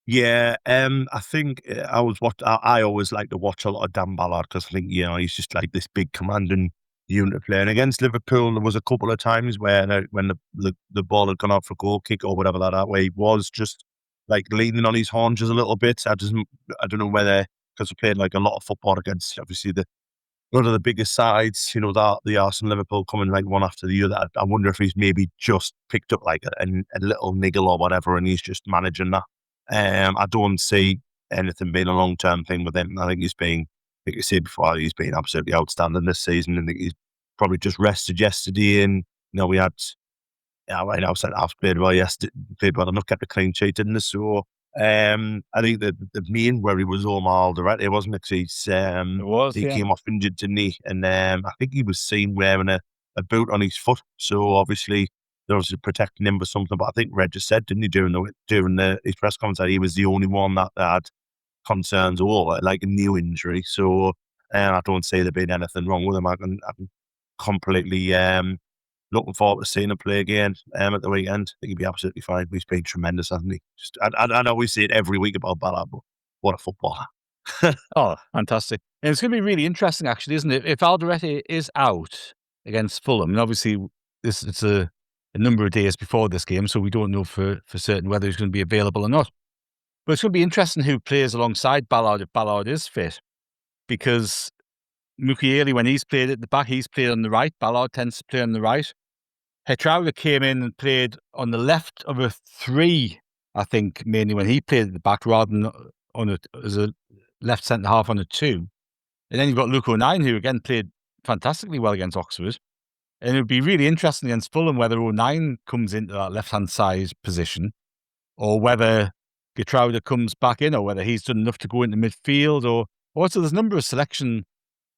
Yeah, I think I always like to watch a lot of Dan Ballard, because I think, he's just like this big commanding unit player. And against Liverpool, there was a couple of times where when the ball had gone out for a goal kick or whatever like that, where he was just like leaning on his haunches a little bit. I don't know whether, because we played like a lot of football against obviously one of the biggest sides, the Arsenal Liverpool coming like one after the other. I wonder if he's maybe just picked up like a little niggle or whatever, and he's just managing that. I don't see anything being a long-term thing with him. I think he's been, like you said before, he's been absolutely outstanding this season. And he's probably just rested yesterday, and we had centre half played well yesterday, played well enough, kept a clean sheet, didn't they? So I think the main worry was Omar Alderete, wasn't it? Because he came off injured, didn't he? And I think he was seen wearing a boot on his foot. So obviously they're obviously protecting him for something. But I think Red just said, didn't he, during his press conference, that he was the only one that had concerns or like a new injury. So I don't see there being anything wrong with him. I'm completely looking forward to seeing him play again at the weekend. I think he'll be absolutely fine. He's been tremendous, hasn't he? I know we see it every week about Ballard, but what a footballer. Oh, fantastic. And it's going to be really interesting, actually, isn't it? If Alderete is out against Fulham, and obviously it's a number of days before this game, so we don't know for certain whether he's going to be available or not. But it's going to be interesting who plays alongside Ballard if Ballard is fit, because Mukiele, when he's played at the back, he's played on the right. Ballard tends to play on the right. Hetrauda came in and played on the left of a 3, I think, mainly when he played at the back, rather than as a left centre half on a 2. And then you've got Luke O'Nien, who again played fantastically well against Oxford. And it would be really interesting against Fulham whether O'Nien comes into that left-hand side position, or whether Geertruida comes back in, or whether he's done enough to go into midfield. Or also there's a number of selection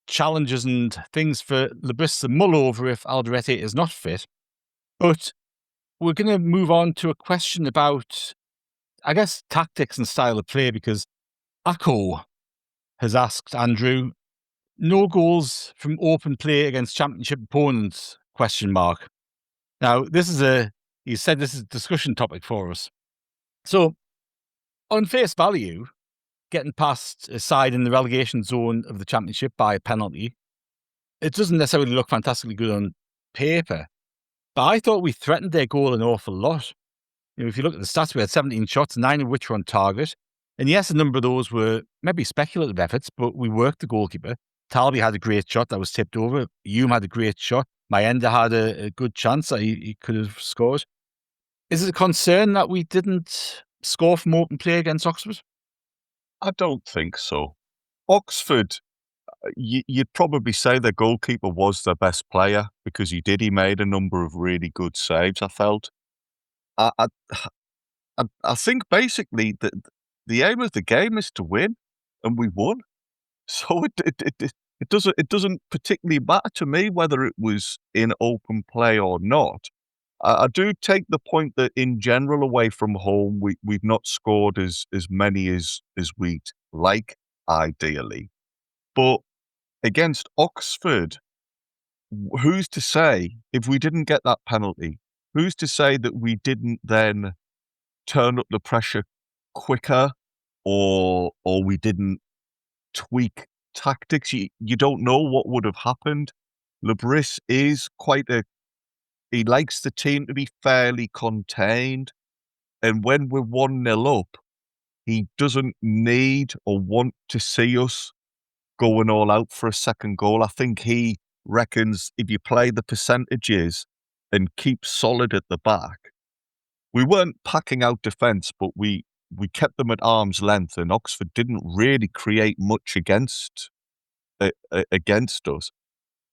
challenges and things for Bris to mull over if Alderete is not fit. But we're going to move on to a question about, I guess, tactics and style of play, because Akko has asked Andrew, no goals from open play against championship opponents, ? Now, he said this is a discussion topic for us. So, on face value, getting past a side in the relegation zone of the championship by a penalty, it doesn't necessarily look fantastically good on paper. But I thought we threatened their goal an awful lot. If you look at the stats, we had 17 shots, 9 of which were on target. And yes, a number of those were maybe speculative efforts, but we worked the goalkeeper. Talby had a great shot that was tipped over. Hume had a great shot. Mayenda had a good chance that he could have scored. Is it a concern that we didn't score from open play against Oxford? I don't think so. Oxford, you'd probably say their goalkeeper was their best player because he made a number of really good saves, I felt. I think basically that the aim of the game is to win, and we won. So it doesn't particularly matter to me whether it was in open play or not. I do take the point that in general, away from home, we've not scored as many as we'd like, ideally. But against Oxford, who's to say if we didn't get that penalty? Who's to say that we didn't then turn up the pressure quicker, or we didn't tweak tactics? You don't know what would have happened. Bris is he likes the team to be fairly contained. And when we're 1-0 up, he doesn't need or want to see us going all out for a second goal. I think he reckons if you play the percentages and keep solid at the back, we weren't packing out defence, but we kept them at arm's length, and Oxford didn't really create much against us.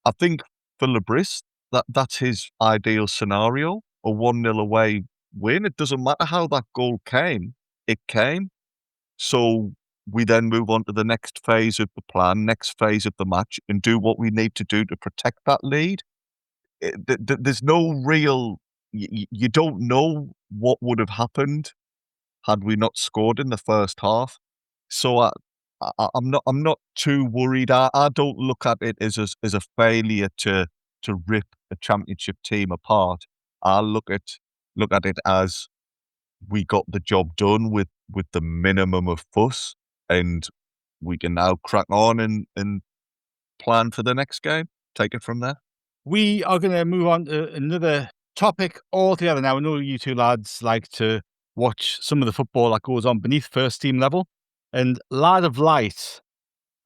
I think for Bris, that's his ideal scenario, a 1-0 away win. It doesn't matter how that goal came, it came. So we then move on to the next phase of the plan, next phase of the match, and do what we need to do to protect that lead. There's no real, you don't know what would have happened had we not scored in the first half. So I'm not too worried. I don't look at it as a failure to rip a championship team apart. I look at it as we got the job done with the minimum of fuss, and we can now crack on and plan for the next game. Take it from there. We are going to move on to another topic altogether now. I know you two lads like to watch some of the football that goes on beneath first team level. And Lad of Light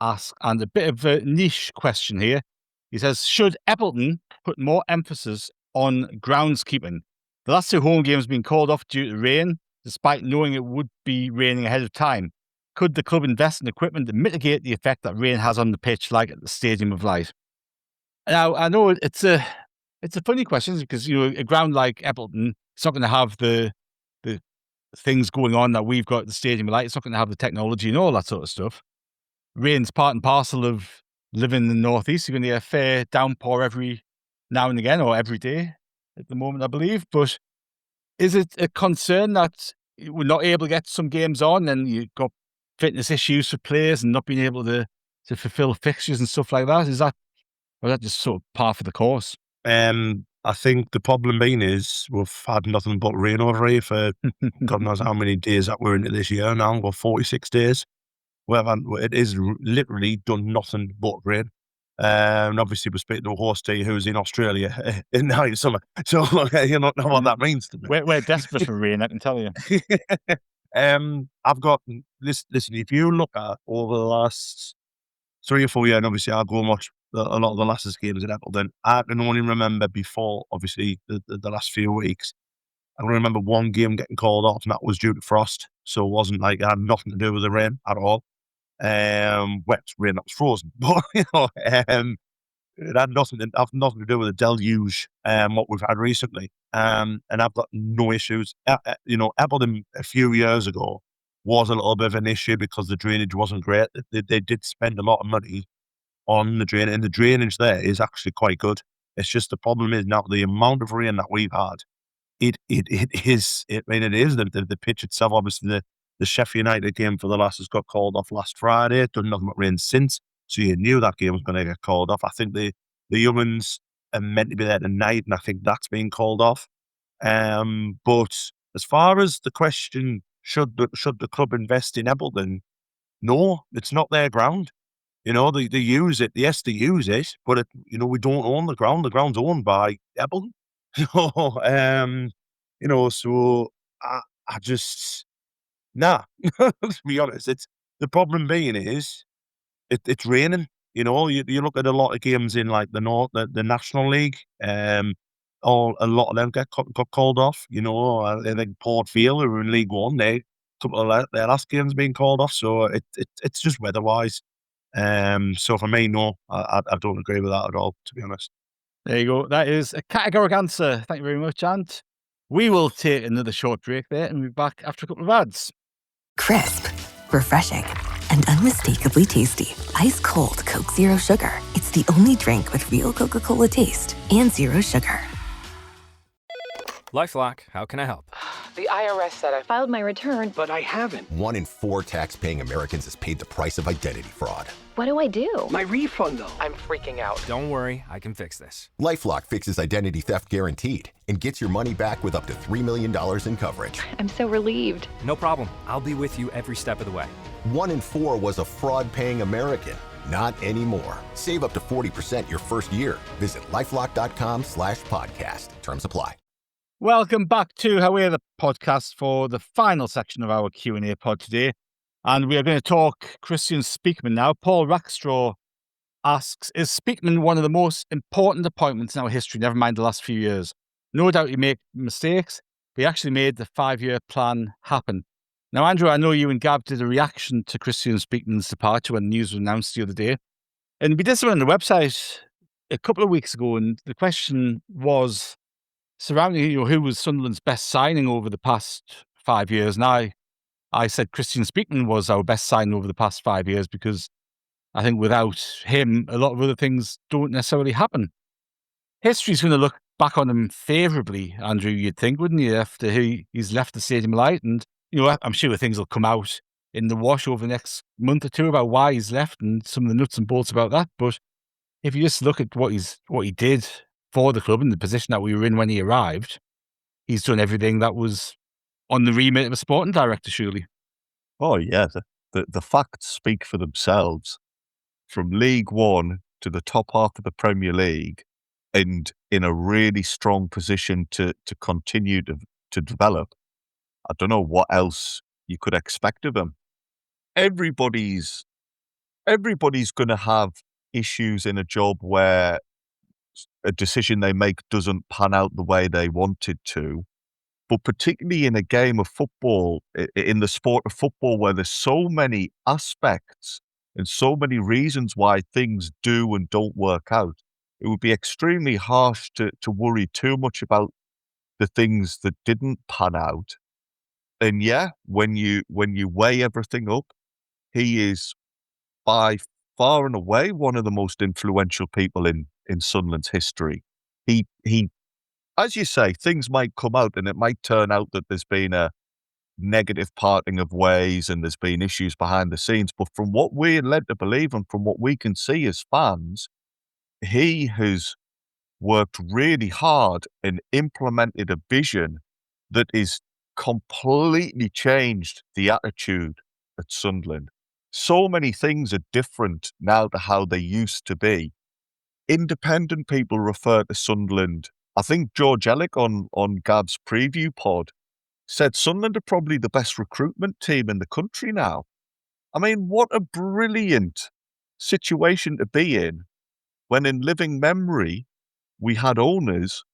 asks, and a bit of a niche question here. He says, should Appleton put more emphasis on groundskeeping? The last 2 home games have been called off due to rain, despite knowing it would be raining ahead of time. Could the club invest in equipment to mitigate the effect that rain has on the pitch, like at the Stadium of Light? Now, I know it's a funny question because, a ground like Appleton, it's not going to have the things going on that we've got at the Stadium of Light. It's not going to have the technology and all that sort of stuff. Rain's part and parcel of living in the northeast. You're going to get a fair downpour every now and again, or every day at the moment, I believe. But is it a concern that we're not able to get some games on, and you've got fitness issues for players and not being able to fulfill fixtures and stuff like that? Is that just sort of par for the course? I think the problem being is we've had nothing but rain over here for God knows how many days that we're into this year now. We're 46 days. It is literally done nothing but rain. And obviously we're speaking to a host here who's in Australia in the height of summer. So you don't know what that means to me. We're desperate for rain, I can tell you. I've got, listen, if you look at over the last 3 or 4 years, and obviously I'll go and watch a lot of the Lassers games in Appleton, I can only remember before, obviously, the last few weeks, I can remember one game getting called off, and that was due to frost. So it wasn't like it had nothing to do with the rain at all. Wet rain that was frozen. But, it had nothing to do with the deluge, what we've had recently. And I've got no issues. Appleton a few years ago was a little bit of an issue because the drainage wasn't great. They did spend a lot of money on the drain, and the drainage there is actually quite good. It's just the problem is now the amount of rain that we've had. It is the pitch itself. Obviously, the Sheffield United game for the Lassers got called off last Friday. It done nothing but rain since, so you knew that game was going to get called off. I think the young'uns are meant to be there tonight, and I think that's being called off. But as far as the question, should the club invest in Appleton? No, it's not their ground. They use it. Yes, they use it, but we don't own the ground. The ground's owned by Appleton. So, so I just, nah, to be honest, the problem being is it's raining. You look at a lot of games in like the National League, a lot of them got called off. I think Port Vale, who are in League One, they couple of their last games being called off, so it's just weather-wise. So for me, no, I don't agree with that at all, to be honest. There you go. That is a categorical answer. Thank you very much, Ant. We will take another short break there and we'll be back after a couple of ads. Crisp, refreshing, and unmistakably tasty. Ice cold Coke Zero Sugar. It's the only drink with real Coca-Cola taste and zero sugar. LifeLock, how can I help? The IRS said I filed my return, but I haven't. 1 in 4 tax-paying Americans has paid the price of identity fraud. What do I do? My refund, though. I'm freaking out. Don't worry, I can fix this. LifeLock fixes identity theft guaranteed and gets your money back with up to $3 million in coverage. I'm so relieved. No problem. I'll be with you every step of the way. 1 in 4 was a fraud-paying American. Not anymore. Save up to 40% your first year. Visit LifeLock.com/podcast. Terms apply. Welcome back to Haway The Podcast for the final section of our Q&A pod today. And we are going to talk Kristjaan Speakman now. Paul Rackstraw asks, is Speakman one of the most important appointments in our history, never mind the last few years? No doubt he made mistakes, but he actually made the 5-year plan happen. Now, Andrew, I know you and Gab did a reaction to Kristjaan Speakman's departure when news was announced the other day. And we did something on the website a couple of weeks ago, and the question was surrounding, who was Sunderland's best signing over the past 5 years. And I said Kristjaan Speakman was our best signing over the past 5 years because I think without him, a lot of other things don't necessarily happen. History's going to look back on him favourably, Andrew, you'd think, wouldn't you, after he's left the Stadium Light? And, I'm sure things will come out in the wash over the next month or two about why he's left and some of the nuts and bolts about that. But if you just look at what he did for the club and the position that we were in when he arrived, he's done everything that was on the remit of a sporting director, surely. Oh, yeah. The facts speak for themselves. From League One to the top half of the Premier League and in a really strong position to continue to develop. I don't know what else you could expect of him. Everybody's going to have issues in a job where a decision they make doesn't pan out the way they wanted to. But particularly in a game of football, in the sport of football, where there's so many aspects and so many reasons why things do and don't work out, it would be extremely harsh to worry too much about the things that didn't pan out. And yeah, when you weigh everything up, he is by far and away one of the most influential people in Sunderland's history. He, as you say, things might come out and it might turn out that there's been a negative parting of ways and there's been issues behind the scenes. But from what we're led to believe and from what we can see as fans, he has worked really hard and implemented a vision that is completely changed the attitude at Sunderland. So many things are different now to how they used to be. Independent people refer to Sunderland. I think George Ellick on Gab's preview pod said Sunderland are probably the best recruitment team in the country now. I mean, what a brilliant situation to be in when in living memory we had owners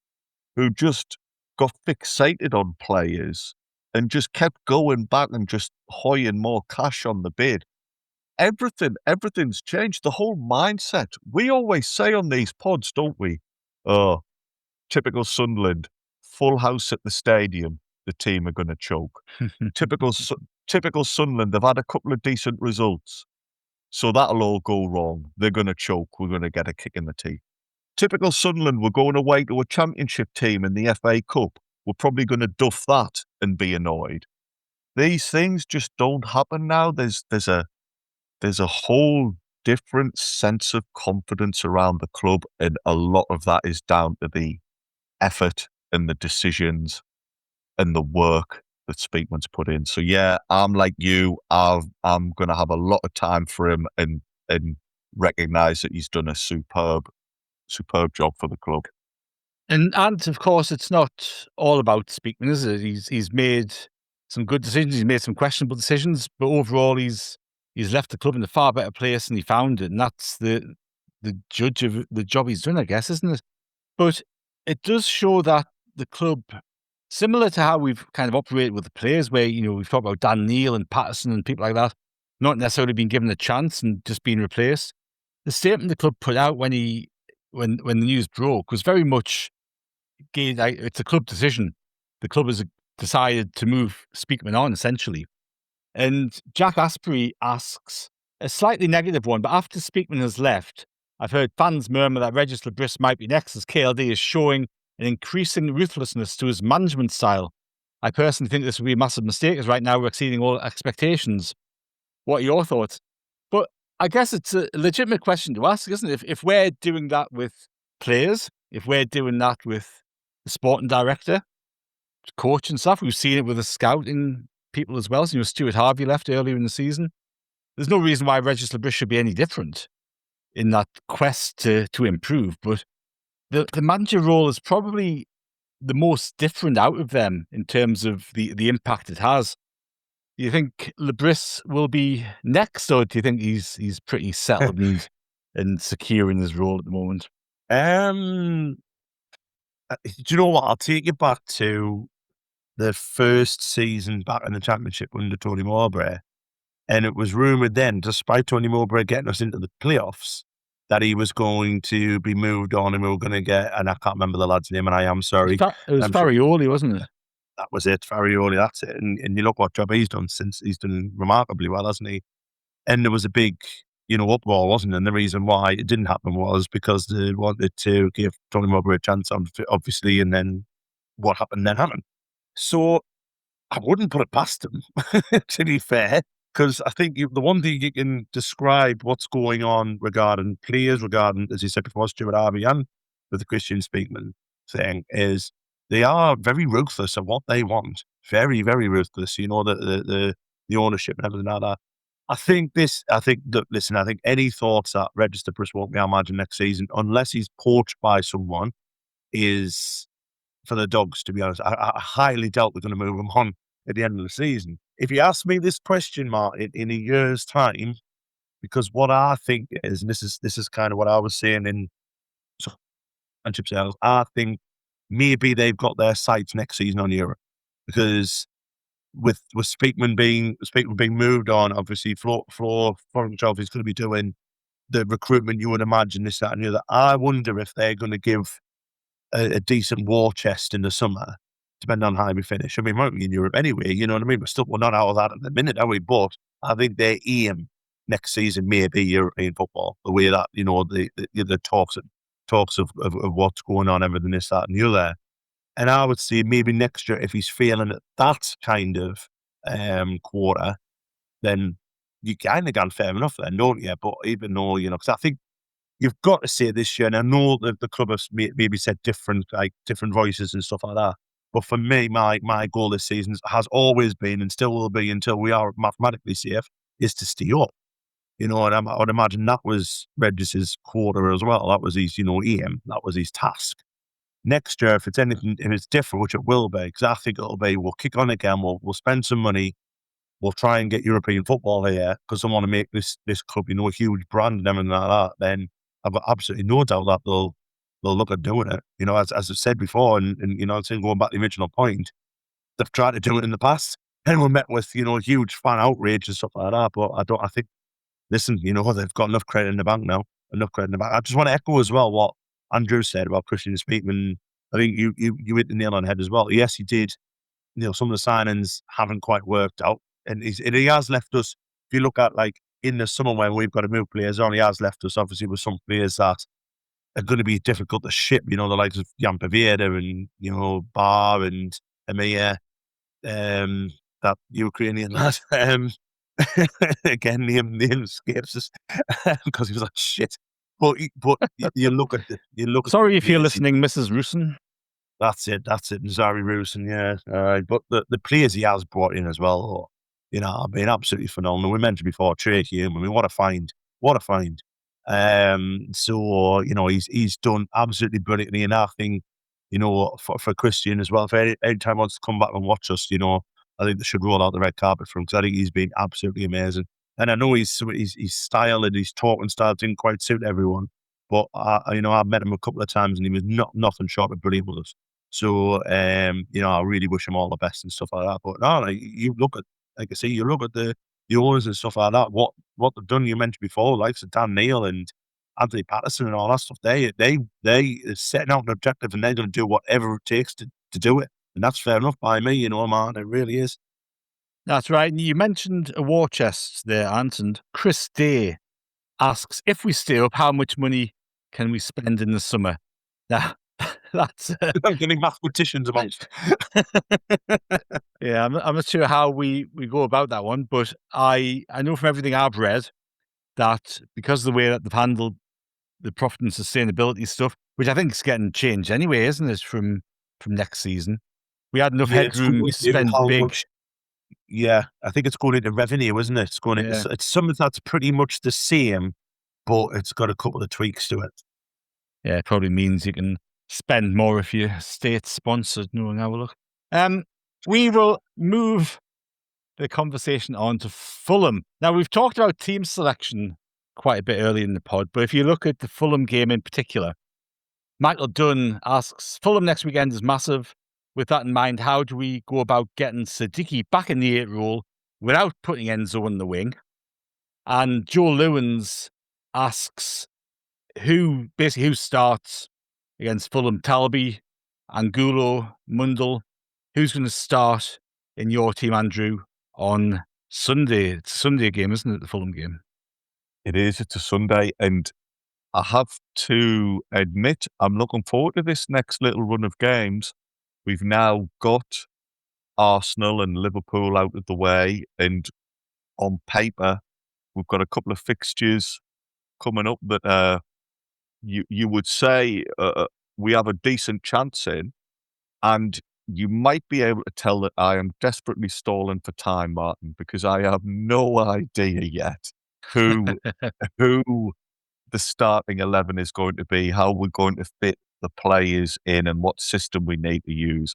who just got fixated on players and just kept going back and just hoying more cash on the bid. Everything's changed. The whole mindset. We always say on these pods, don't we? Oh, typical Sunderland, full house at the stadium, the team are going to choke. Typical Sunderland, they've had a couple of decent results, so that'll all go wrong. They're going to choke. We're going to get a kick in the teeth. Typical Sunderland, we're going away to a championship team in the FA Cup. We're probably going to duff that and be annoyed. These things just don't happen now. There's a whole different sense of confidence around the club, and a lot of that is down to the effort and the decisions and the work that Speakman's put in. So yeah, I'm like you. I'm going to have a lot of time for him and recognise that he's done a superb job for the club. And of course, it's not all about Speakman, is it? He's made some good decisions. He's made some questionable decisions, but overall, he's left the club in a far better place than he found it, and that's the judge of the job he's done, I guess, isn't it? But it does show that the club similar to how we've kind of operated with the players, where, we've talked about Dan Neil and Patterson and people like that, not necessarily being given a chance and just being replaced. The statement the club put out when the news broke was very much, it's a club decision. The club has decided to move Speakman on, essentially. And Jack Asprey asks a slightly negative one, but after Speakman has left, I've heard fans murmur that Regis Bris might be next, as KLD is showing an increasing ruthlessness to his management style. I personally think this would be a massive mistake, as right now we're exceeding all expectations. What are your thoughts? But I guess it's a legitimate question to ask, isn't it? If we're doing that with players, if we're doing that with the sporting director, coach and stuff, we've seen it with the scouting people as well. So, Stuart Harvey left earlier in the season. There's no reason why Regis Bris should be any different in that quest to improve. But the manager role is probably the most different out of them in terms of the impact it has. Do you think Bris will be next, or do you think he's pretty settled and secure in his role at the moment? Do you know what? I'll take you back to the first season back in the Championship under Tony Mowbray. And it was rumoured then, despite Tony Mowbray getting us into the playoffs, that he was going to be moved on and we were going to get, and I can't remember the lad's name, and I am sorry. It was Farioli, wasn't it? That was it, Farioli, that's it. And you look what job he's done since. He's done remarkably well, hasn't he? And there was a big, uproar, wasn't it? And the reason why it didn't happen was because they wanted to give Tony Mowbray a chance, obviously, and then what happened then happened. So I wouldn't put it past him, to be fair, because I think the one thing you can describe what's going on regarding players, as you said before, Stuart Harvey and with the Kristjaan Speakman thing, is they are very ruthless at what they want. Very, very ruthless. The ownership and everything like that. I think any thoughts that Regis Bris won't be our manager next season, unless he's poached by someone, is for the dogs, to be honest. I highly doubt they're going to move him on at the end of the season. If you ask me this question, Martin, in a year's time, because what I think is, and this is kind of what I was saying in championship sales, I think maybe they've got their sights next season on Europe, because with Speakman being moved on, obviously Flo Trophy's going to be doing the recruitment. You would imagine this, that, and the other. I wonder if they're going to give a decent war chest in the summer, depending on how we finish. I mean, we won't be in Europe anyway, you know what I mean? We're not out of that at the minute, are we? But I think their aim next season may be European football, the way that, the talks of what's going on, everything, this, that, and the other. And I would say maybe next year, if he's failing at that kind of quarter, then you kind of gone fair enough then, don't you? But even though, because I think you've got to say this year, and I know that the club has maybe said different voices and stuff like that. But for me, my goal this season has always been, and still will be until we are mathematically safe, is to stay up. And I would imagine that was Regis's quarter as well. That was his, aim. That was his task. Next year, if it's different, which it will be, because I think it'll be, we'll kick on again, we'll spend some money, we'll try and get European football here, because I want to make this club, a huge brand and everything like that. Then I've got absolutely no doubt that they'll look at doing it. As I've said before, and I'm saying, going back to the original point, they've tried to do it in the past, and we're met with, huge fan outrage and stuff like that. But I think, listen, they've got enough credit in the bank now. I just want to echo as well what Andrew said about Kristjaan Speakman. I think you hit the nail on the head as well. Yes, he did. Some of the signings haven't quite worked out, and he has left us. If you look at in the summer when we've got to move players on, he has left us obviously with some players that are going to be difficult to ship. The likes of Jan Paveda and Bar and Amir, that Ukrainian lad. Again, name escapes us because he was like shit. But you look at Sorry if you're listening, Mrs. Rusin. That's it. Zari Rusin, yeah. But the players he has brought in as well, have been absolutely phenomenal. We mentioned before, Trey Hume. I mean, what a find. So, he's done absolutely brilliantly. And I think, for Kristjaan as well, if any time he wants to come back and watch us, I think they should roll out the red carpet for him, because I think he's been absolutely amazing. And I know his style and his talking style didn't quite suit everyone, but I've met him a couple of times and he was nothing short of brilliant with us. So, I really wish him all the best and stuff like that. But no, you look at, like I say, you look at the owners and stuff like that, what they've done, you mentioned before, like Dan Neil and Anthony Patterson and all that stuff, they are setting out an objective and they're going to do whatever it takes to do it. And that's fair enough by me, man, it really is. That's right. You mentioned a war chest there, Ant, and Chris Day asks, if we stay up, how much money can we spend in the summer? Now, that's... I'm getting mathematicians amongst. Yeah, I'm not sure how we go about that one, but I know from everything I've read that because of the way that they've handled the profit and sustainability stuff, which I think is getting changed anyway, isn't it, from next season? We had enough headroom, we spent big... Yeah, I think it's going into revenue, isn't it? It's going into, it's something that's pretty much the same, but it's got a couple of tweaks to it. Yeah, it probably means you can spend more if you're state-sponsored, knowing how we look. We will move the conversation on to Fulham. Now, we've talked about team selection quite a bit earlier in the pod, but if you look at the Fulham game in particular, Michael Dunn asks, Fulham next weekend is massive. With that in mind, how do we go about getting Siddiqui back in the 8 role without putting Enzo in the wing? And Joe Lewins asks, who starts against Fulham? Talby, Angulo, Mundle. Who's going to start in your team, Andrew, on Sunday? It's a Sunday game, isn't it, the Fulham game? It is. It's a Sunday, and I have to admit I'm looking forward to this next little run of games. We've now got Arsenal and Liverpool out of the way, and on paper, we've got a couple of fixtures coming up that you would say we have a decent chance in, and you might be able to tell that I am desperately stalling for time, Martin, because I have no idea yet who the starting 11 is going to be, how we're going to fit the players in, and what system we need to use.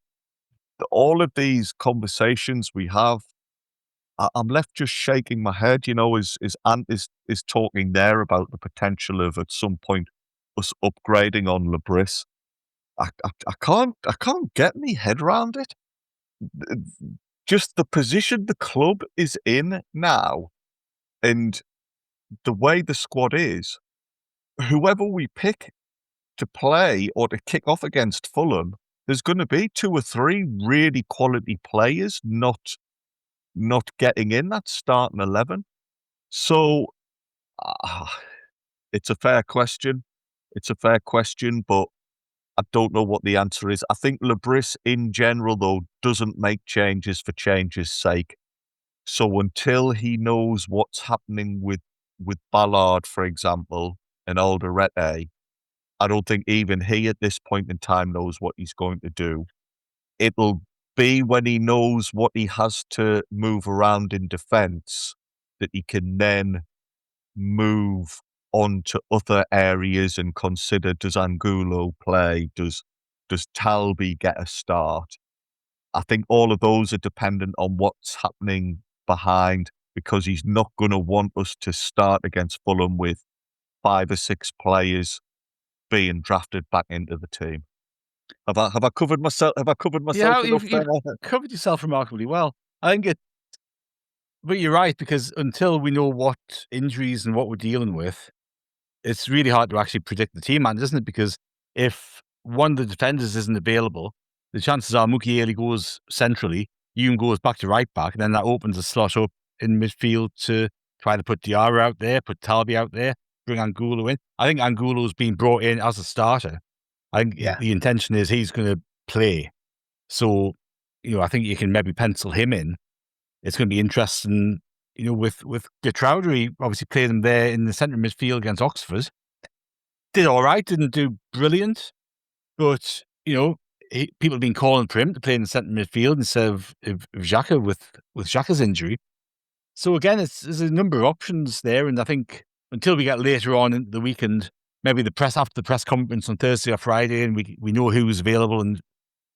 All of these conversations we have, I'm left just shaking my head, as Ant is talking there about the potential of at some point us upgrading on Bris. I can't get my head around it. Just the position the club is in now, and the way the squad is, whoever we pick to play or to kick off against Fulham, there's going to be 2 or 3 really quality players not getting in that starting 11. So it's a fair question. But I don't know what the answer is. I think Bris in general, though, doesn't make changes for change's sake. So until he knows what's happening with Ballard, for example, and Alderete, I don't think even he at this point in time knows what he's going to do. It'll be when he knows what he has to move around in defence that he can then move on to other areas and consider, does Angulo play? Does Talby get a start? I think all of those are dependent on what's happening behind, because he's not going to want us to start against Fulham with 5 or 6 players being drafted back into the team. Have I covered myself? Yeah, you've covered yourself remarkably well. I think but you're right, because until we know what injuries and what we're dealing with, it's really hard to actually predict the team, man, isn't it? Because if one of the defenders isn't available, the chances are Mukiele goes centrally, Yoon goes back to right back, and then that opens a slot up in midfield to try to put Diarra out there, put Talby out there, bring Angulo in. I think Angulo's been brought in as a starter. I think the intention is he's going to play. So, I think you can maybe pencil him in. It's going to be interesting, with Geertruida. He obviously played him there in the centre midfield against Oxford. Did all right, didn't do brilliant. But, people have been calling for him to play in the centre midfield instead of Xhaka with Xhaka's injury. So again, there's a number of options there, and I think until we get later on in the weekend, maybe after the press conference on Thursday or Friday, and we know who's available and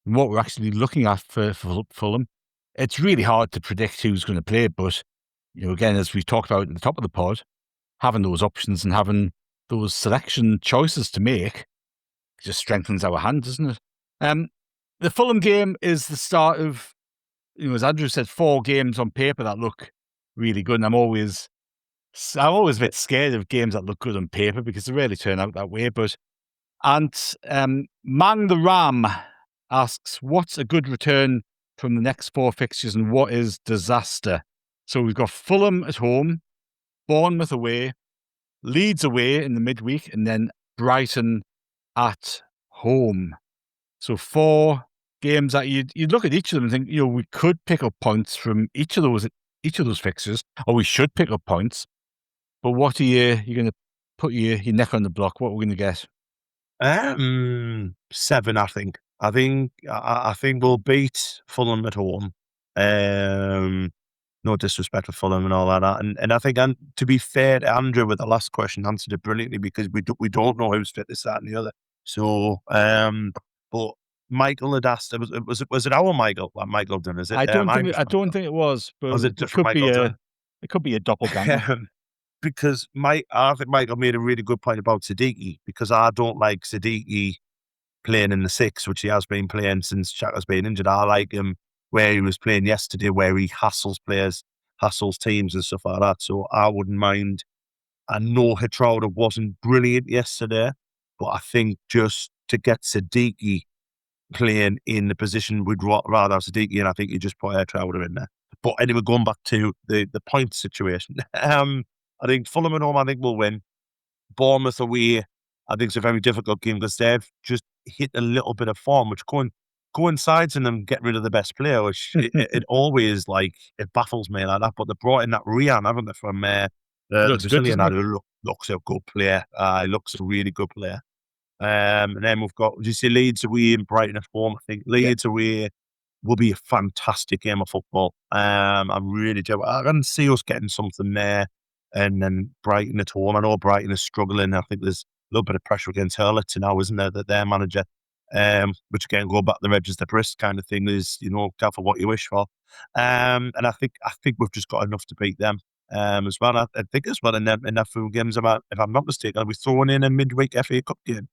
what we're actually looking at for Fulham, it's really hard to predict who's going to play. But again, as we talked about at the top of the pod, having those options and having those selection choices to make just strengthens our hand, doesn't it? The Fulham game is the start of, as Andrew said, 4 games on paper that look really good. And I'm always a bit scared of games that look good on paper because they rarely turn out that way. Mang the Ram asks, what's a good return from the next 4 fixtures and what is disaster? So we've got Fulham at home, Bournemouth away, Leeds away in the midweek, and then Brighton at home. So 4 games that you'd look at each of them and think, we could pick up points from each of those fixtures, or we should pick up points. But what are you going to put your neck on the block? What are we going to get? 7, I think. I think we'll beat Fulham at home. No disrespect to Fulham and all that. And I think, to be fair to Andrew with the last question, answered it brilliantly because we don't know who's fit this, that, and the other. So, but Michael had asked, was it our Michael? That Michael done? Is it? I don't think it was. But was it different Michael? It could be a doppelganger. Because I think Michael made a really good point about Siddiqui, because I don't like Siddiqui playing in the 6, which he has been playing since Xhaka's been injured. I like him where he was playing yesterday, where he hassles players, hassles teams and stuff like that. So I wouldn't mind. I know Hitrauda wasn't brilliant yesterday, but I think just to get Siddiqui playing in the position, we'd rather have Siddiqui, and I think you just put Hitrauda in there. But anyway, going back to the point situation, I think Fulham at home, I think we'll win. Bournemouth away, I think it's a very difficult game because they've just hit a little bit of form, which coincides in them getting rid of the best player, which it always, it baffles me like that. But they brought in that Rian, haven't they, from the Brazilian, who looks a good player. He looks a really good player. And then we've got, you see Leeds away and Brighton at home. I think Leeds away will be a fantastic game of football. I can see us getting something there. And then Brighton at home. I know Brighton is struggling. I think there's a little bit of pressure against Hurlitz now, isn't there, that their manager, which again, go back to the register Bris kind of thing is, careful what you wish for. And I think we've just got enough to beat them as well. I think as well in that few games, if I'm not mistaken, I'll be throwing in a midweek FA Cup game,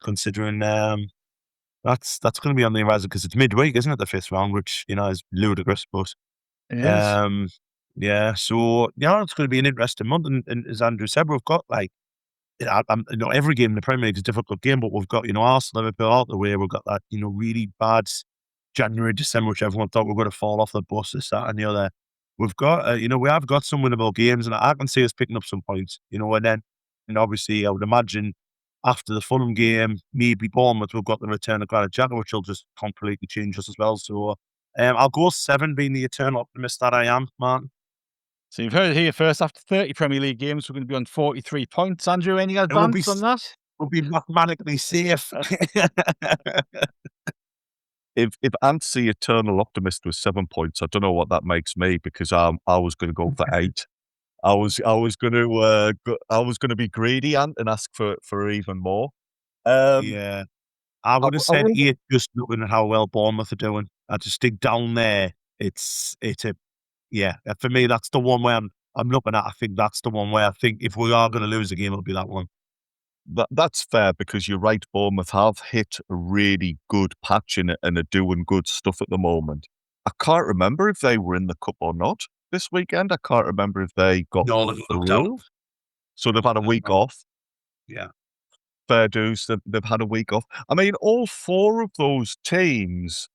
considering that's going to be on the horizon because it's midweek, isn't it, the 5th round, which, is ludicrous, but it is. So it's going to be an interesting month, and as Andrew said, we've got every game in the Premier League is a difficult game, but we've got Arsenal, Liverpool out the way. We've got that really bad January, December, which everyone thought we were going to fall off the bus, this, that, and the other. We've got we have got some winnable games, and I can see us picking up some points. And then obviously I would imagine after the Fulham game, maybe Bournemouth, we've got the return of Granit Xhaka, which will just completely change us as well. So I'll go 7, being the eternal optimist that I am, Martin. So you've heard it here first. After 30 Premier League games, we're going to be on 43 points. Andrew, any advance on that? We'll be mathematically safe. If Ant's the eternal optimist with 7 points, I don't know what that makes me, because I was going to go for 8. I was going to be greedy, Ant, and ask for even more. I would have said 8, just looking at how well Bournemouth are doing. I just think down there, for me, that's the one where I'm looking at. I think that's the one where I think if we are going to lose a game, it'll be that one. That's fair, because you're right. Bournemouth have hit a really good patch in it and are doing good stuff at the moment. I can't remember if they were in the cup or not this weekend. I can't remember if they got the so they've had a week off. Yeah, fair dues. They've had a week off. I mean, all 4 of those teams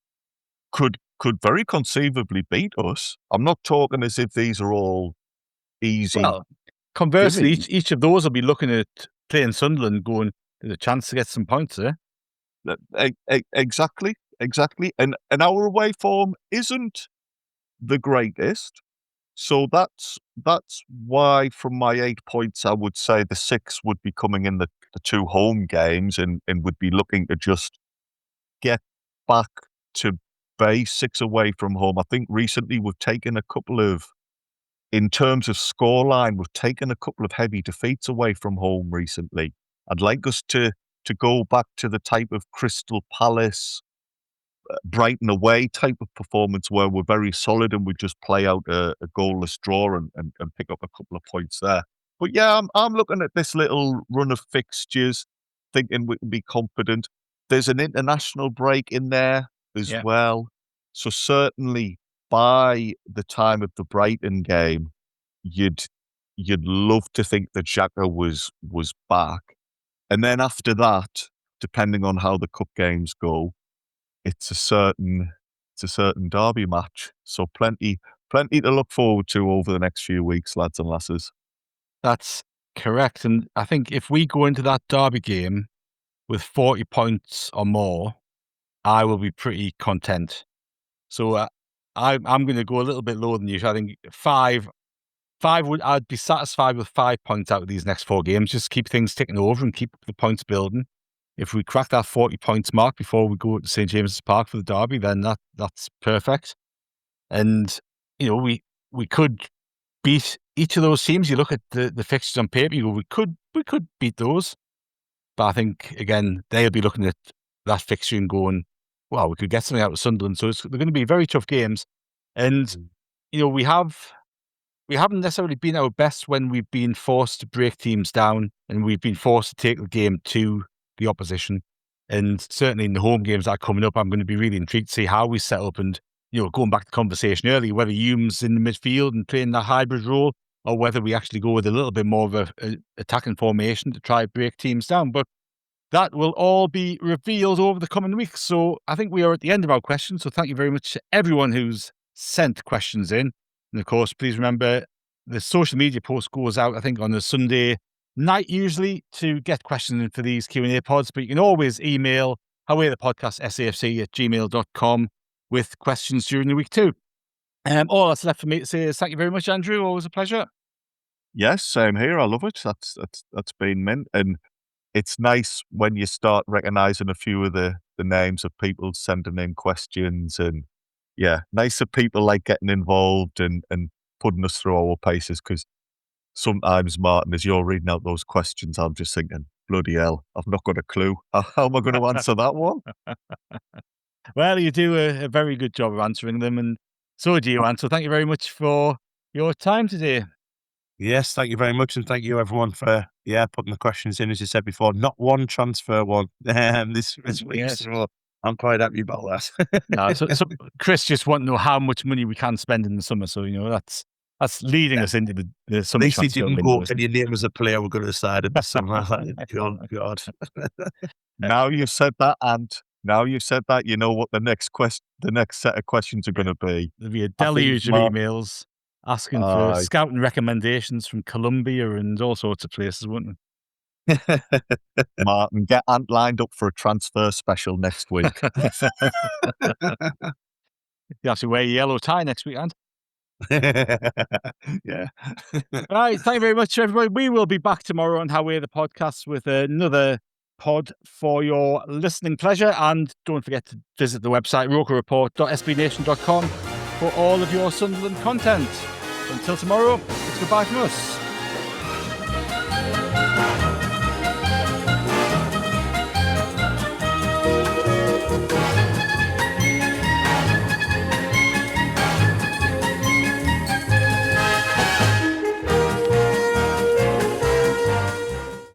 could very conceivably beat us. I'm not talking as if these are all easy. Well, conversely, each of those will be looking at playing Sunderland, going, there's a chance to get some points there. Exactly. And our away form isn't the greatest. So that's why, from my 8 points, I would say the 6 would be coming in the 2 home games, and would be looking to just get back to basics away from home. I think recently we've taken a couple of, in terms of scoreline, we've taken a couple of heavy defeats away from home recently. I'd like us to go back to the type of Crystal Palace, Brighton away type of performance where we're very solid and we just play out a goalless draw and pick up a couple of points there. But yeah, I'm looking at this little run of fixtures, thinking we can be confident. There's an international break in there. as well. So certainly by the time of the Brighton game, you'd love to think that Xhaka was back. And then after that, depending on how the cup games go, it's a certain derby match. So plenty to look forward to over the next few weeks, lads and lasses. That's correct. And I think if we go into that derby game with 40 points or more, I will be pretty content. So I'm going to go a little bit lower than you. So I think I'd be satisfied with 5 points out of these next 4 games. Just keep things ticking over and keep the points building. If we crack that 40 points mark before we go to St. James's Park for the derby, then that's perfect. And we could beat each of those teams. You look at the fixtures on paper, you go, we could beat those. But I think again they'll be looking at that fixture and going, well, we could get something out of Sunderland. So they're going to be very tough games. And we haven't necessarily been our best when we've been forced to break teams down and we've been forced to take the game to the opposition. And certainly in the home games that are coming up, I'm going to be really intrigued to see how we set up. And going back to the conversation earlier, whether Hume's in the midfield and playing that hybrid role, or whether we actually go with a little bit more of a attacking formation to try to break teams down. But that will all be revealed over the coming weeks. So I think we are at the end of our questions. So thank you very much to everyone who's sent questions in. And of course, please remember the social media post goes out, I think, on a Sunday night usually to get questions in for these Q&A pods. But you can always email Haway The Podcast, safc@gmail.com with questions during the week too. All that's left for me to say is thank you very much, Andrew. Always a pleasure. Yes, same here. I love it. That's been mint. And it's nice when you start recognising a few of the names of people sending in questions, and nice of people like getting involved and putting us through our paces, because sometimes, Martin, as you're reading out those questions, I'm just thinking, bloody hell, I've not got a clue. How am I going to answer that one? Well, you do a very good job of answering them, and so do you, Anne. So thank you very much for your time today. Yes, thank you very much, and thank you everyone for putting the questions in. As you said before, not one transfer one this week, Yes. so I'm quite happy about that. No, so Chris just wants to know how much money we can spend in the summer. So that's leading us into the summer. At least he didn't go, "Can you name as a player we're going to decide at the summer?" God. Now you've said that, and now you've said that, you know what the next set of questions are going to be. There'll be a deluge of emails asking for scouting recommendations from Colombia and all sorts of places, wouldn't it? Martin, get Ant lined up for a transfer special next week. You have to wear a yellow tie next week, Ant. Yeah. Right, thank you very much, everybody. We will be back tomorrow on Haway The Podcast with another pod for your listening pleasure. And don't forget to visit the website rokerreport.sbnation.com for all of your Sunderland content. Until tomorrow, it's goodbye from us.